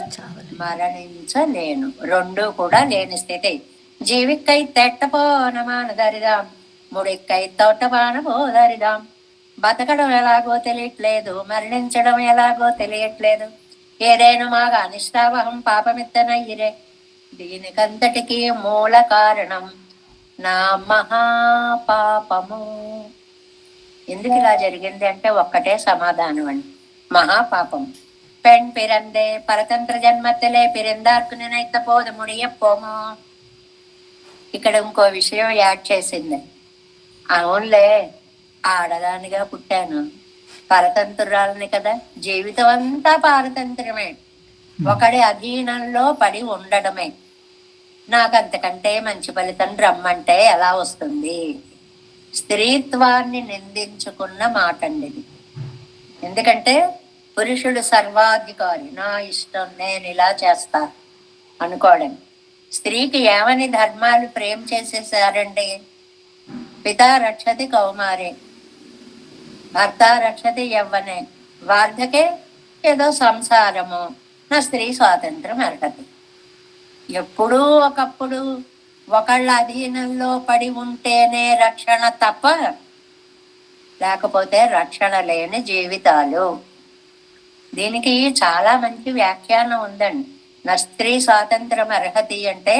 మరణించలేను, రెండు కూడా లేని స్థితి. జీవికై తెట్టపోనమాన దరిదాం, ముడికై తోటపాన పోదరిదాం. బతకడం ఎలాగో తెలియట్లేదు, మరణించడం ఎలాగో తెలియట్లేదు. ఏదైనా మాగా అనిష్టావహం పాపమిత్తనయ్యిరే. దీనికంతటికీ మూల కారణం నా మహాపాపము. ఎందుకు ఇలా జరిగింది అంటే ఒక్కటే సమాధానం అండి, మహాపాపం. பெண் பிறந்தே పరతంత్ర జన్మத்திலே పిరిందార్కు నినైత పోదు ముడియపోము. ఇక్కడ ఇంకో విషయం యాడ్ చేసింది. అవునులే, ఆడదానిగా పుట్టాను, పరతంత్రురాలని కదా, జీవితం అంతా పారతంత్రమే, ఒకడి అధీనంలో పడి ఉండడమే. నాకంతకంటే మంచి ఫలితం రమ్మంటే ఎలా వస్తుంది? స్త్రీత్వాన్ని నిందించుకున్న మాట అండి ఇది. ఎందుకంటే పురుషుడు సర్వాధికారి, నా ఇష్టం, నేను ఇలా చేస్తా అనుకోవడం. స్త్రీకి ఏమని ధర్మాలు ప్రేమ చేసేసారండి? పితా రక్షతి కౌమారే, భర్త రక్షతి యవ్వనే, వార్ధకే ఏదో సంసారము, నా స్త్రీ స్వాతంత్రం అర్హతి. ఎప్పుడూ ఒకప్పుడు ఒకళ్ళ అధీనంలో పడి ఉంటేనే రక్షణ తప్ప లేకపోతే రక్షణ లేని జీవితాలు. దీనికి చాలా మంచి వ్యాఖ్యానం ఉందండి. నా స్త్రీ స్వాతంత్రం అర్హతి అంటే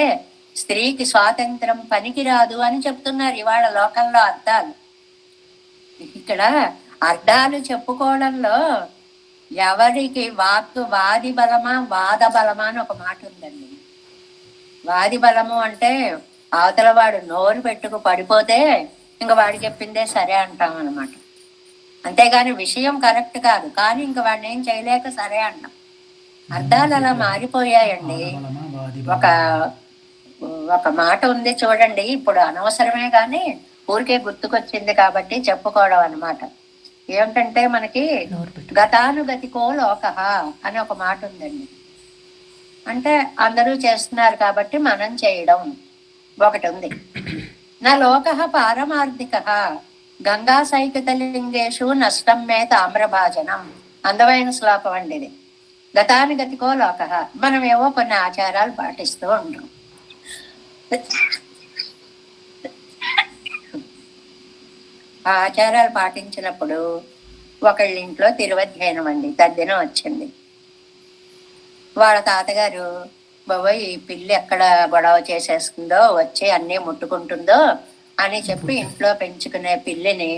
స్త్రీకి స్వాతంత్రం పనికిరాదు అని చెప్తున్నారు ఇవాళ లోకంలో అర్థాలు. ఇక్కడ అర్థాలు చెప్పుకోవడంలో ఎవరికి వాది బలమా వాద బలమా అని ఒక మాట ఉందండి. వాది బలము అంటే అవతల వాడు నోరు పెట్టుకు పడిపోతే ఇంక వాడు చెప్పిందే సరే అంటాం అనమాట. అంతేగాని విషయం కరెక్ట్ కాదు, కానీ ఇంక వాడిని ఏం చేయలేక సరే అంటాం. అర్థాలు అలా మారిపోయాయండి. ఒక ఒక మాట ఉంది చూడండి, ఇప్పుడు అనవసరమే కానీ ఊరికే గుర్తుకొచ్చింది కాబట్టి చెప్పుకోవడం అన్నమాట. ఏమిటంటే మనకి గతానుగతికో లోకః అని ఒక మాట ఉందండి. అంటే అందరూ చేస్తున్నారు కాబట్టి మనం చేయడం ఒకటి ఉంది. నా లోకః పారమార్థికః గంగా సైకతలింగేషు నష్టం మే తామ్రభాజనం. అందమైన శ్లోకం అండి ఇది. గతానుగతికో లోకః. మనం ఏవో కొన్ని ఆచారాలు పాటిస్తూ ఉంటాం. ఆ ఆచారాలు పాటించినప్పుడు ఒకళ్ళ ఇంట్లో తిరువధ్యయనం అండి, తద్దినం వచ్చింది. వాళ్ళ తాతగారు, బాబోయ్ ఈ పిల్లి ఎక్కడ గొడవ చేసేస్తుందో వచ్చి అన్నీ ముట్టుకుంటుందో అని చెప్పి ఇంట్లో పెంచుకునే పిల్లిని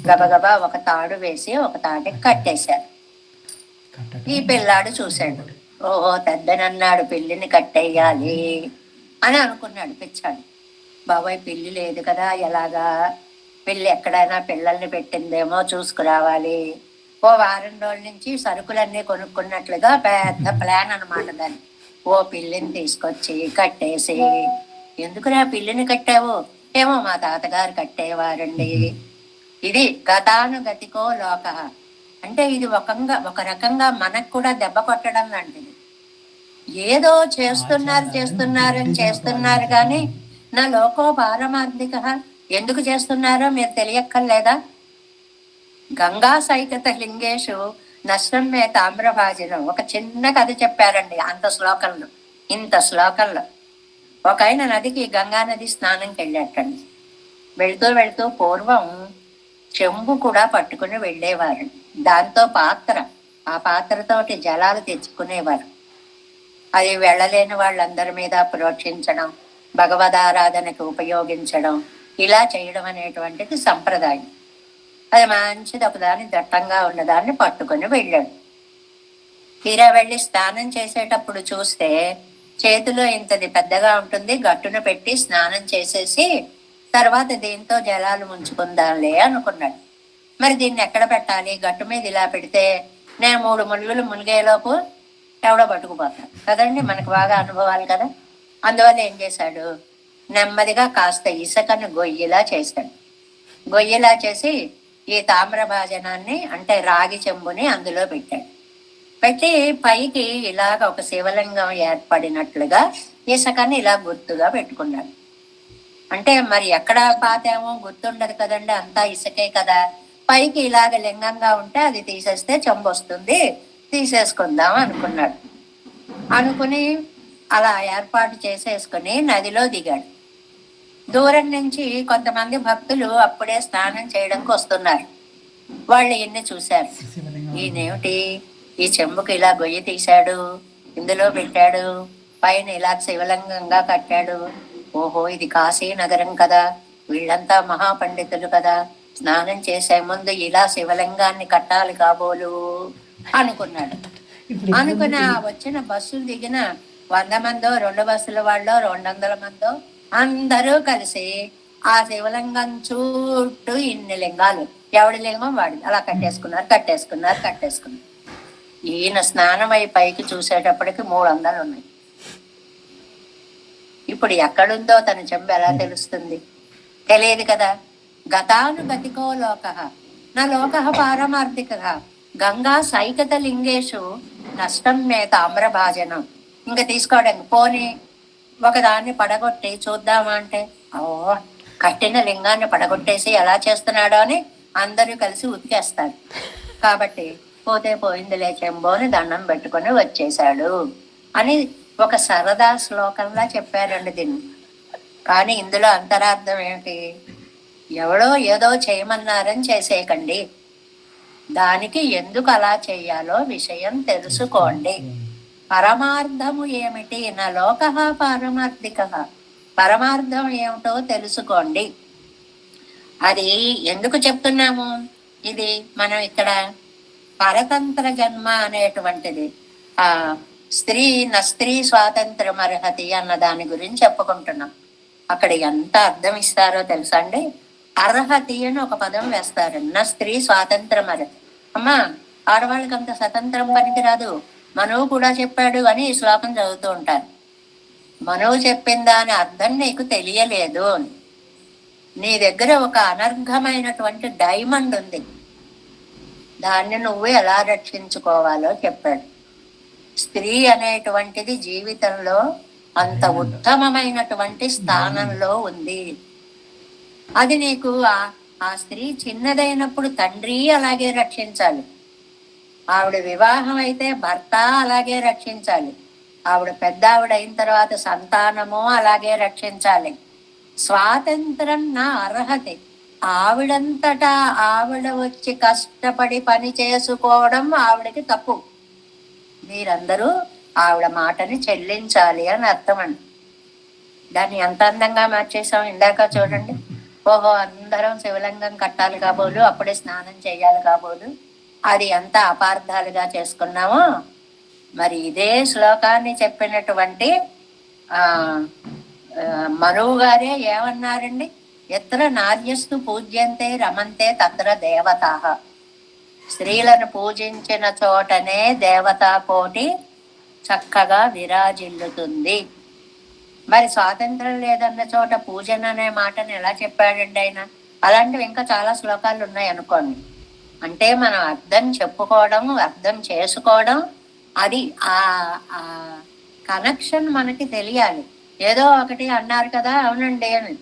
గబగబా ఒక తాడు వేసి ఒక తాటికి కట్టేశారు. ఈ పిల్లాడు చూశాడు, ఓహో పెద్దనన్నాడు పిల్లిని కట్టేయాలి అని అనుకున్నాడు పిచ్చాడు. బాబాయ్ పిల్లి లేదు కదా, ఎలాగా? పిల్లి ఎక్కడైనా పిల్లల్ని పెట్టిందేమో చూసుకురావాలి. ఓ వారం రోజుల నుంచి సరుకులన్నీ కొనుక్కున్నట్లుగా పెద్ద ప్లాన్ అనమాట దాన్ని. ఓ పిల్లిని తీసుకొచ్చి కట్టేసి, ఎందుకురా పిల్లిని కట్టావు? ఏమో మా తాతగారు కట్టేవారండి. ఇది గతానుగతికో లోక అంటే ఇది ఒక రకంగా మనకు కూడా దెబ్బ కొట్టడం లాంటిది. ఏదో చేస్తున్నారు కానీ నా లోకో పారమార్థిక ఎందుకు చేస్తున్నారో మీరు తెలియక్కర్లేదా? గంగా సైకత లింగేషు నష్టం మే తామ్రభాజనం. ఒక చిన్న కథ చెప్పారండి ఇంత శ్లోకంలో. ఒక ఆయన నదికి గంగా నది స్నానంకి వెళ్ళాటండి. వెళ్తూ పూర్వం చెంబు కూడా పట్టుకుని వెళ్ళేవారు. దాంతో ఆ పాత్రతోటి జలాలు తెచ్చుకునేవారు. అది వెళ్ళలేని వాళ్ళందరి మీద ప్రోక్షించడం, భగవదారాధనకి ఉపయోగించడం, ఇలా చేయడం అనేటువంటిది సంప్రదాయం. అది మంచిది, ఒకదాన్ని దట్టంగా ఉన్నదాన్ని పట్టుకొని వెళ్ళాడు. తీరా వెళ్ళి స్నానం చేసేటప్పుడు చూస్తే చేతిలో ఇంతది పెద్దగా ఉంటుంది, గట్టున పెట్టి స్నానం చేసేసి తర్వాత దీంతో జలాలు ముంచుకుందాంలే అనుకున్నాడు. మరి దీన్ని ఎక్కడ పెట్టాలి? గట్టు మీద ఇలా పెడితే నేను 3 ముళ్ళులు మునిగేలోపు ఎవడో పట్టుకుపోతాడు కదండి, మనకు బాగా అనుభవాలు కదా. అందువల్ల ఏం చేశాడు, నెమ్మదిగా కాస్త ఇసుకను గొయ్యిలా చేశాడు. గొయ్యిలా చేసి ఈ తామ్రభాజనాన్ని అంటే రాగి చెంబుని అందులో పెట్టాడు. పెట్టి పైకి ఇలాగ ఒక శివలింగం ఏర్పడినట్లుగా ఇసుకని ఇలా గుర్తుగా పెట్టుకున్నాడు. అంటే మరి ఎక్కడ పాతేమో గుర్తుండదు కదండి, అంతా ఇసుకే కదా. పైకి ఇలాగ లింగంగా ఉంటే అది తీసేస్తే చెంబు వస్తుంది, తీసేసుకుందాం అనుకున్నాడు. అనుకుని అలా ఏర్పాటు చేసేసుకుని నదిలో దిగాడు. దూరం నుంచి కొంతమంది భక్తులు అప్పుడే స్నానం చేయడానికి వస్తున్నారు. వాళ్ళు ఈయన్ని చూశారు. ఈయనేమిటి ఈ చెంబుకి ఇలా గొయ్యి తీశాడు, ఇందులో పెట్టాడు, పైన ఇలా శివలింగంగా కట్టాడు. ఓహో ఇది కాశీ నగరం కదా, వీళ్ళంతా మహాపండితులు కదా, స్నానం చేసే ముందు ఇలా శివలింగాన్ని కట్టాలి కాబోలు అనుకున్నాడు. అనుకుని వచ్చిన బస్సులు దిగిన 100 మందో 2 బస్సుల వాళ్ళు 200 మందో అందరూ కలిసి ఆ శివలింగం చుట్టూ ఇన్ని లింగాలు, ఎవడి లింగం వాడి అలా కట్టేసుకున్నారు. ఈయన స్నానం అయి పైకి చూసేటప్పటికి 300 ఉన్నాయి. ఇప్పుడు ఎక్కడుందో తన చెంబు ఎలా తెలుస్తుంది? తెలియదు కదా. గతానుగతికో లోకః నా లోకః పారమార్థికః గంగా సైకత లింగేషు నష్టం మే తామ్రభాజనం. ఇంకా తీసుకోవడం పోనీ ఒకదాన్ని పడగొట్టి చూద్దామా అంటే కట్టిన లింగాన్ని పడగొట్టేసి ఎలా చేస్తున్నాడో అని అందరూ కలిసి ఉతికేస్తారు. కాబట్టి పోతే పోయిందిలే చెంబోని దండం పెట్టుకొని వచ్చేశాడు అని ఒక సరదా శ్లోకంలా చెప్పారండి దీన్ని. కానీ ఇందులో అంతరార్థం ఏమిటి? ఎవడో ఏదో చేయమన్నారని చేసేయకండి. దానికి ఎందుకు అలా చెయ్యాలో విషయం తెలుసుకోండి. పరమార్థము ఏమిటి? నా లోక పారమార్థిక. పరమార్థం ఏమిటో తెలుసుకోండి. అది ఎందుకు చెప్తున్నాము? ఇది మనం ఇక్కడ పరతంత్ర జన్మ అనేటువంటిది స్త్రీ స్వాతంత్రం అర్హతి అన్న దాని గురించి చెప్పుకుంటున్నాం. అక్కడ ఎంత అర్థం ఇస్తారో తెలుసా అండి? అర్హతి అని ఒక పదం వేస్తారు. నా స్త్రీ స్వాతంత్రం అర్హతి. అమ్మా, ఆడవాళ్ళకి అంత స్వతంత్రం పనికి రాదు, మనువు కూడా చెప్పాడు అని ఈ శ్లోకం చదువుతూ ఉంటారు. మనువు చెప్పిన దాని అర్థం నీకు తెలియలేదు. నీ దగ్గర ఒక అనర్ఘమైనటువంటి డైమండ్ ఉంది, దాన్ని నువ్వు ఎలా రక్షించుకోవాలో చెప్పాడు. స్త్రీ అనేటువంటిది జీవితంలో అంత ఉత్తమమైనటువంటి స్థానంలో ఉంది. అది నీకు ఆ స్త్రీ చిన్నదైనప్పుడు తండ్రి అలాగే రక్షించాలి, ఆవిడ వివాహం అయితే భర్త అలాగే రక్షించాలి, ఆవిడ పెద్ద ఆవిడ అయిన తర్వాత సంతానము అలాగే రక్షించాలి. స్వాతంత్రం నా అర్హత. ఆవిడంతటా ఆవిడ వచ్చి కష్టపడి పని చేసుకోవడం ఆవిడకి తప్పు. మీరందరూ ఆవిడ మాటని చెల్లించాలి అని అర్థం అండి. దాన్ని ఎంత అందంగా మార్చేసాం ఇందాక చూడండి. ఓహో, అందరం శివలింగం కట్టాలి కాబోలు, అప్పుడే స్నానం చేయాలి కాబోలు, అది ఎంత అపార్థాలుగా చేసుకున్నామో. మరి ఇదే శ్లోకాన్ని చెప్పినటువంటి మనువు గారే ఏమన్నారండి? ఎత్ర నార్యస్తు పూజ్యంతే రమంతే తత్ర దేవతాః. స్త్రీలను పూజించిన చోటనే దేవతా కోటి చక్కగా విరాజిల్లుతుంది. మరి స్వాతంత్రం లేదన్న చోట పూజన అనే మాటను ఎలా చెప్పాడండి ఆయన? అలాంటివి ఇంకా చాలా శ్లోకాలు ఉన్నాయి అనుకోండి. అంటే మనం అర్థం చెప్పుకోవడం, అర్థం చేసుకోవడం, అది ఆ కనెక్షన్ మనకి తెలియాలి. ఏదో ఒకటి అన్నారు కదా, అవునండి అని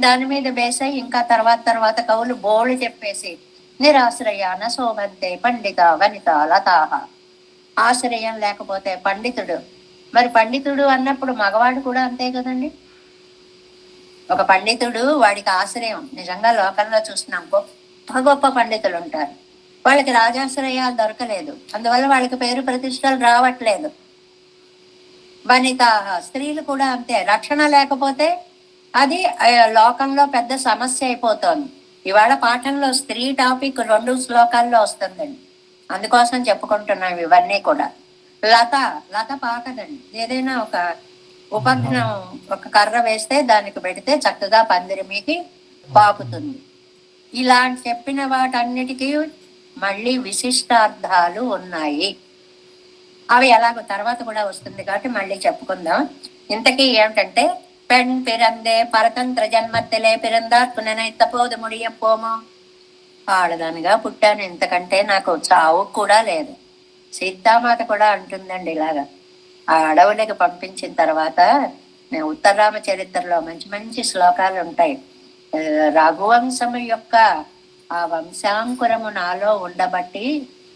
దాని మీద బేస్ అయ్యి ఇంకా తర్వాత కవులు బోళ్ళు చెప్పేసి నిరాశ్రయాన శోభంతే పండిత వనిత లతాహ. ఆశ్రయం లేకపోతే పండితుడు. మరి పండితుడు అన్నప్పుడు మగవాడు కూడా అంతే కదండి. ఒక పండితుడు, వాడికి ఆశ్రయం. నిజంగా లోకంలో చూస్తున్నాం, గొప్ప గొప్ప పండితులు ఉంటారు, వాళ్ళకి రాజాశ్రయాలు దొరకలేదు, అందువల్ల వాళ్ళకి పేరు ప్రతిష్టలు రావట్లేదు. వనిత స్త్రీలు కూడా అంతే. రక్షణ లేకపోతే అది లోకంలో పెద్ద సమస్య అయిపోతుంది. ఇవాళ పాఠంలో స్త్రీ టాపిక్ 2 శ్లోకాల్లో వస్తుందండి, అందుకోసం చెప్పుకుంటున్నాం ఇవన్నీ కూడా. లత పాకదండి. ఏదైనా ఒక ఉపగ్నం, ఒక కర్ర వేస్తే దానికి పెడితే చక్కగా పందిరి మీకి పాకుతుంది. ఇలా చెప్పిన వాటన్నిటికీ మళ్ళీ విశిష్టార్థాలు ఉన్నాయి. అవి ఎలాగో తర్వాత కూడా వస్తుంది కాబట్టి మళ్ళీ చెప్పుకుందాం. ఇంతకీ ఏమిటంటే, పెన్ పిరందే పరతంత్ర జన్మత్తెలే పిరందార్కు నెనైతపోదు ముడియపోమో. ఆడదానిగా పుట్టాను, ఇంతకంటే నాకు చావు కూడా లేదు. సీతామాత కూడా అంటుందండి ఇలాగా. ఆ అడవులకు పంపించిన తర్వాత, నేను ఉత్తరామ చరిత్రలో మంచి మంచి శ్లోకాలు ఉంటాయి. రఘువంశము యొక్క ఆ వంశాంకురము నాలో ఉండబట్టి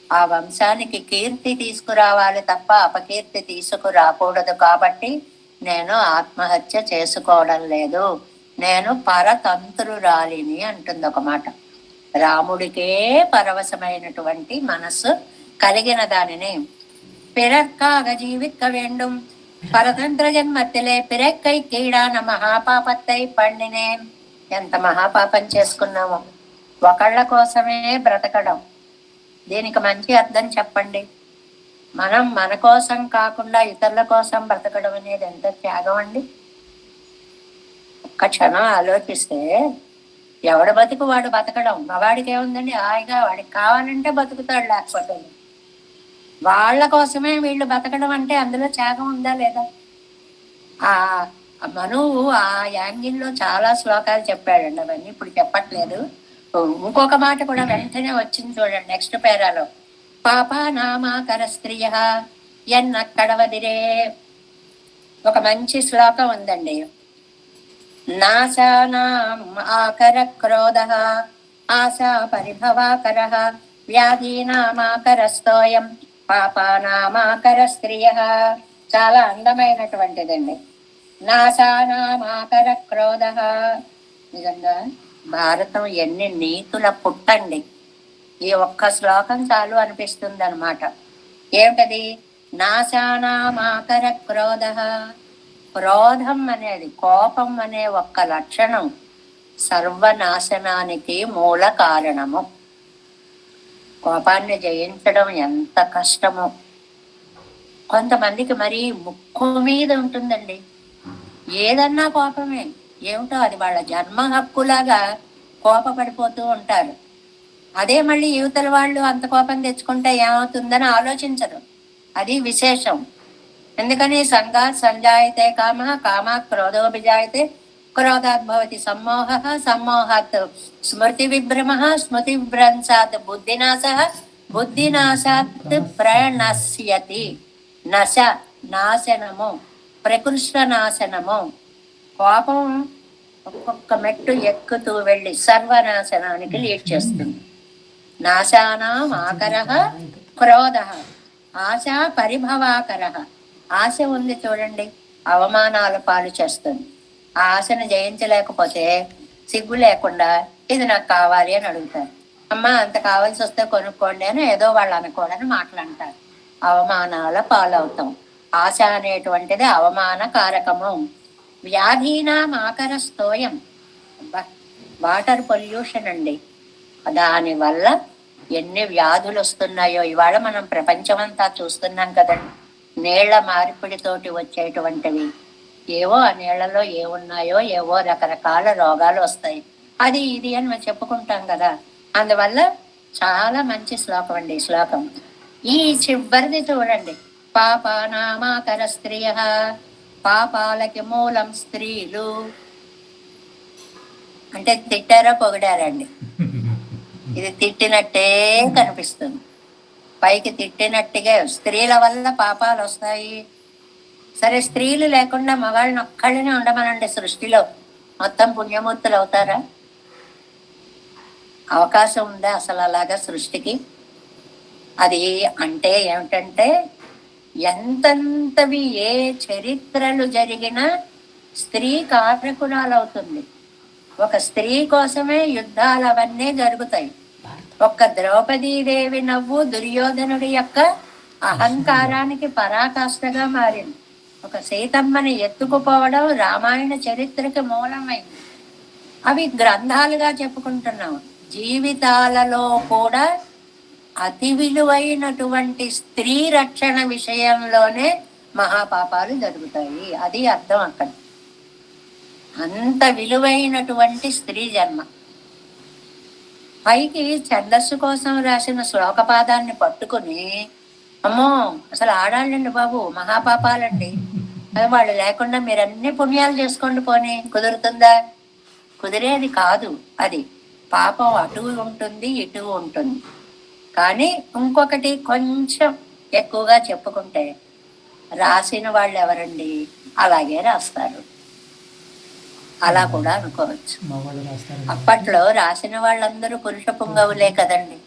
ఆ వంశానికి కీర్తి తీసుకురావాలి తప్ప అపకీర్తి తీసుకురాకూడదు. కాబట్టి నేను ఆత్మహత్య చేసుకోవడం లేదు, నేను పరతంత్రురాలిని అంటుంది ఒక మాట. రాముడికే పరవశమైనటువంటి మనస్సు కలిగిన దానిని పిరక్కాగ జీవిక్క వేండుం పరతంత్ర జన్మత్తిలే పిరెక్కై కీడాన మహాపాపత్తై పండినే. ఎంత మహాపాపం చేసుకున్నాము, ఒకళ్ళ కోసమే బ్రతకడం. దీనికి మంచి అర్థం చెప్పండి. మనం మన కోసం కాకుండా ఇతరుల కోసం బ్రతకడం అనేది ఎంత త్యాగం అండి. ఒక్క క్షణం ఆలోచిస్తే, ఎవడు బతుకు వాడు బతకడం. మగాడికి ఏముందండి, హాయిగా వాడికి కావాలంటే బతుకుతాడు, లేకపోతే. వాళ్ళ కోసమే వీళ్ళు బతకడం అంటే అందులో త్యాగం ఉందా లేదా? ఆ మనువు ఆ యాంగిల్లో చాలా శ్లోకాలు చెప్పాడండి, అవన్నీ ఇప్పుడు చెప్పట్లేదు. ఇంకొక మాట కూడా వెంటనే వచ్చింది చూడండి, నెక్స్ట్ పేరాలో. పాపానామాకర స్త్రియ ఎన్న కడవదిరే. ఒక మంచి శ్లోకం ఉందండి. నాశానాం ఆకర క్రోధ ఆశా పరిభవాకర వ్యాధీనామాకరస్తోయం పాపానామాకర స్త్రియ. చాలా అందమైనటువంటిదండి. నాశానామాకర క్రోధ. నిజంగా భారతం ఎన్ని నీతుల పుట్టండి. ఈ ఒక్క శ్లోకం చాలు అనిపిస్తుంది అనమాట. ఏమిటది? నాశానామాకర క్రోధ. క్రోధం అనేది, కోపం అనే ఒక్క లక్షణం సర్వనాశనానికి మూల కారణము. కోపాన్ని జయించడం ఎంత కష్టమో. కొంతమందికి మరి ముక్కు మీద ఉంటుందండి, ఏదన్నా కోపమే. ఏమిటో అది వాళ్ళ జన్మ హక్కులాగా కోపపడిపోతూ ఉంటారు. అదే మళ్ళీ యువతల వాళ్ళు అంత కోపం తెచ్చుకుంటే ఏమవుతుందని ఆలోచించరు. అది విశేషం. ఎందుకని సంఘాత్ సంజాయతే కామ, కామాత్ క్రోధోభిజాయతే, క్రోధాత్ భవతి సమ్మోహ, సమ్మోహాత్ స్మృతి విభ్రమ, స్మృతి విభ్రంశాత్ బుద్ధినాశ, బుద్ధినాశాత్ ప్రణశ్యతి. నశ నాశనము, ప్రకృష్ట నాశనము. కోపం ఒక్కొక్క మెట్టు ఎక్కుతూ వెళ్ళి సర్వనాశనానికి లీడ్ చేస్తుంది. నాశానాం ఆకరః క్రోధః, ఆశ పరిభవాకరః. ఆశ ఉంది చూడండి, అవమానాల పాలు చేస్తుంది. ఆ ఆశను జయించలేకపోతే సిగ్గు లేకుండా ఇది నాకు కావాలి అని అడుగుతారు. అమ్మ అంత కావాల్సి వస్తే కొనుక్కోండి అని ఏదో వాళ్ళు అనుకోవడానికి మాట్లాడతారు. అవమానాల పాలవుతాం. ఆశ అనేటువంటిది అవమాన కారకము. వ్యాధీనాం ఆకర స్తోయం. వాటర్ పొల్యూషన్ అండి. దానివల్ల ఎన్ని వ్యాధులు వస్తున్నాయో ఇవాళ మనం ప్రపంచమంతా చూస్తున్నాం కదండి. నీళ్ల మార్పిడితోటి వచ్చేటువంటివి ఏవో, ఆ నీళ్లలో ఏమున్నాయో ఏవో రకరకాల రోగాలు వస్తాయి. అది ఇది అని మనం చెప్పుకుంటాం కదా. అందువల్ల చాలా మంచి శ్లోకం అండి. శ్లోకం ఈ చివరిది చూడండి. పాపానామాకర స్త్రియ, పాపాలకి మూలం స్త్రీలు. అంటే తిట్టారా పొగిడారండి? ఇది తిట్టినట్టే కనిపిస్తుంది, పైకి తిట్టినట్టుగా. స్త్రీల వల్ల పాపాలు వస్తాయి. సరే, స్త్రీలు లేకుండా మగాళ్ళని ఒక్కళ్ళనే ఉండమనండి సృష్టిలో, మొత్తం పుణ్యమూర్తులు అవుతారా? అవకాశం ఉందా అసలు అలాగా సృష్టికి? అది అంటే ఏమిటంటే, ఎంతంతవి ఏ చరిత్రలు జరిగినా స్త్రీ కారకురాలవుతుంది. ఒక స్త్రీ కోసమే యుద్ధాలు అవన్నీ జరుగుతాయి. ఒక్క ద్రౌపదీదేవి నవ్వు దుర్యోధనుడి యొక్క అహంకారానికి పరాకాష్ఠగా మారింది. ఒక సీతమ్మని ఎత్తుకుపోవడం రామాయణ చరిత్రకి మూలమైంది. అవి గ్రంథాలుగా చెప్పుకుంటున్నాం. జీవితాలలో కూడా అతి విలువైనటువంటి స్త్రీ రక్షణ విషయంలోనే మహాపాపాలు జరుగుతాయి. అది అర్థం అక్కడ. అంత విలువైనటువంటి స్త్రీ జన్మ. పైకి ఛందస్సు కోసం రాసిన శ్లోకపాదాన్ని పట్టుకుని, అమ్మో అసలు ఆడాలండి బాబు, మహాపాపాలండి, అది వాళ్ళు లేకుండా మీరు అన్ని పుణ్యాలు చేసుకోండి పోనీ, కుదురుతుందా? కుదిరేది కాదు. అది పాపం అటు ఉంటుంది ఇటు ఉంటుంది. కానీ ఇంకొకటి కొంచెం ఎక్కువగా చెప్పుకుంటే, రాసిన వాళ్ళు ఎవరండి అలాగే రాస్తారు. అలా కూడా అనుకోవచ్చు. అప్పట్లో రాసిన వాళ్ళందరూ పురుష పుంగవులే కదండి.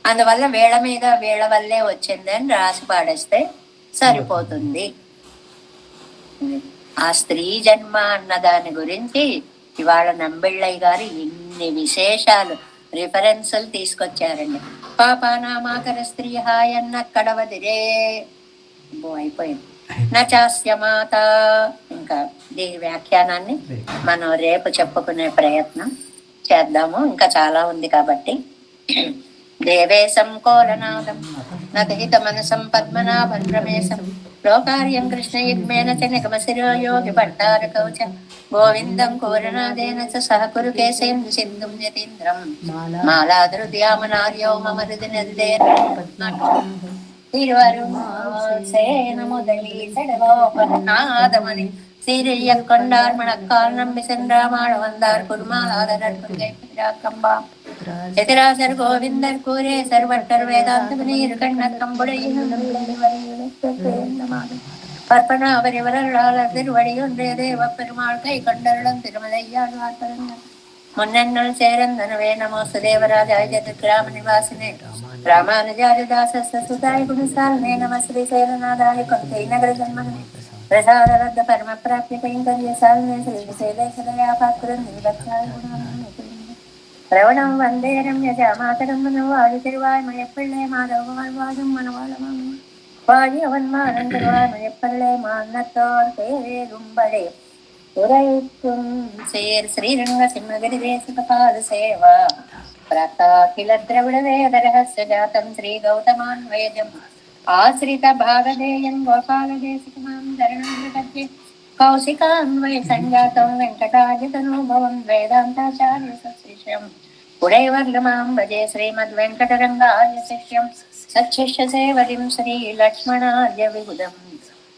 అందువల్ల వీళ్ళ మీద వీళ్ళ వల్లే వచ్చింది అని రాసి పాడేస్తే సరిపోతుంది. ఆ స్త్రీ జన్మ అన్న దాని గురించి ఇవాళ నంబిళ్ళయ్య గారు ఇన్ని విశేషాలు రిఫరెన్సులు తీసుకొచ్చారండి. పాపానామాకర స్త్రీ హాయన్న కడవదిరే అయిపోయింది. నచాస్య మాత. ఇంకా దీని వ్యాఖ్యానాన్ని మనం రేపు చెప్పుకునే ప్రయత్నం చేద్దాము. ఇంకా చాలా ఉంది కాబట్టి. దేవేశం కోలనాదం నహిత మనసం పద్మనాభం రమేశం లోకార్యం కృష్ణయుగ్మేన చ నిగమశిరో యోగి భట్టార కౌచ గోవిందం కోరనాదేన చ సహకురు కేశేందు సింధుం యతీంద్రం మాలాదృద్యామనార్యో మమ హృది నదే திருவருசேன முதலில் செடவோபநாதமணி சீரிய கொண்டார் மணக்கால் நம்பி சென்றாமாட வந்தார் குருமாலாதர் கம்பா எதிராசர் கோவிந்தர் கூரே சர்வட்டர் வேதாந்த நீர் கண்ண கம்புடையும் பற்பன அவர் இவராளர் திருவடி ஒன்றே தேவ பெருமாள் கை கொண்டருடன் திருமலையாள் முன்னென்னல் சேரந்தனவே நமோஸ்து தேவராஜாய ஜெகத்ராம நிவாசினே ராமானுஜாரிதாச சுதாய குணசாலினே நம ஸ்ரீ சேரநாதாய கொண்டை நகர ஜன்மனே பிரசாதரத்த பரம பிராப்தி கைங்கரிய சாலினே ஸ்ரீ விசேலேஸ்வரயா பாத்திரம் நிர்வச்சாய குணான శ్రవణం వందే రమ్యజ మాతరం మనవాడి తిరువాయ్ మయப்பிள்ளை மாதவன் மனவாளம் வாழி அவன் மானந்தருவாய் மயப்பிள்ளை மான்னத்தோர் பேரும்படே துரைக்கும் சேர் ஸ்ரீரங்க சிம்மகிரி தேசிகபாத சேவா ప్రతాకిల ద్రవిడ వేద రహస్య జాతం శ్రీ గౌతమాన్వయజం ఆశ్రిత భాగధేయం గోపాలదేశికమాం ధరణాంధ్రపద్య కౌశికాన్వయ సంజాతం వెంకటాజితనోభవం వేదాంతాచార్య సశిష్యం ఉడైవర్లమాం భజే శ్రీమద్ వెంకటరంగాయ శిష్యం సచ్చిష్య సేవలిం శ్రీ లక్ష్మణార్య విబుధం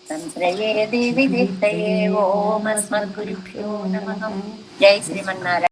సంశ్రయే దేవి దీప్తయే ఓం అస్మద్గురుభ్యో నమః. జై శ్రీమన్నారాయణ.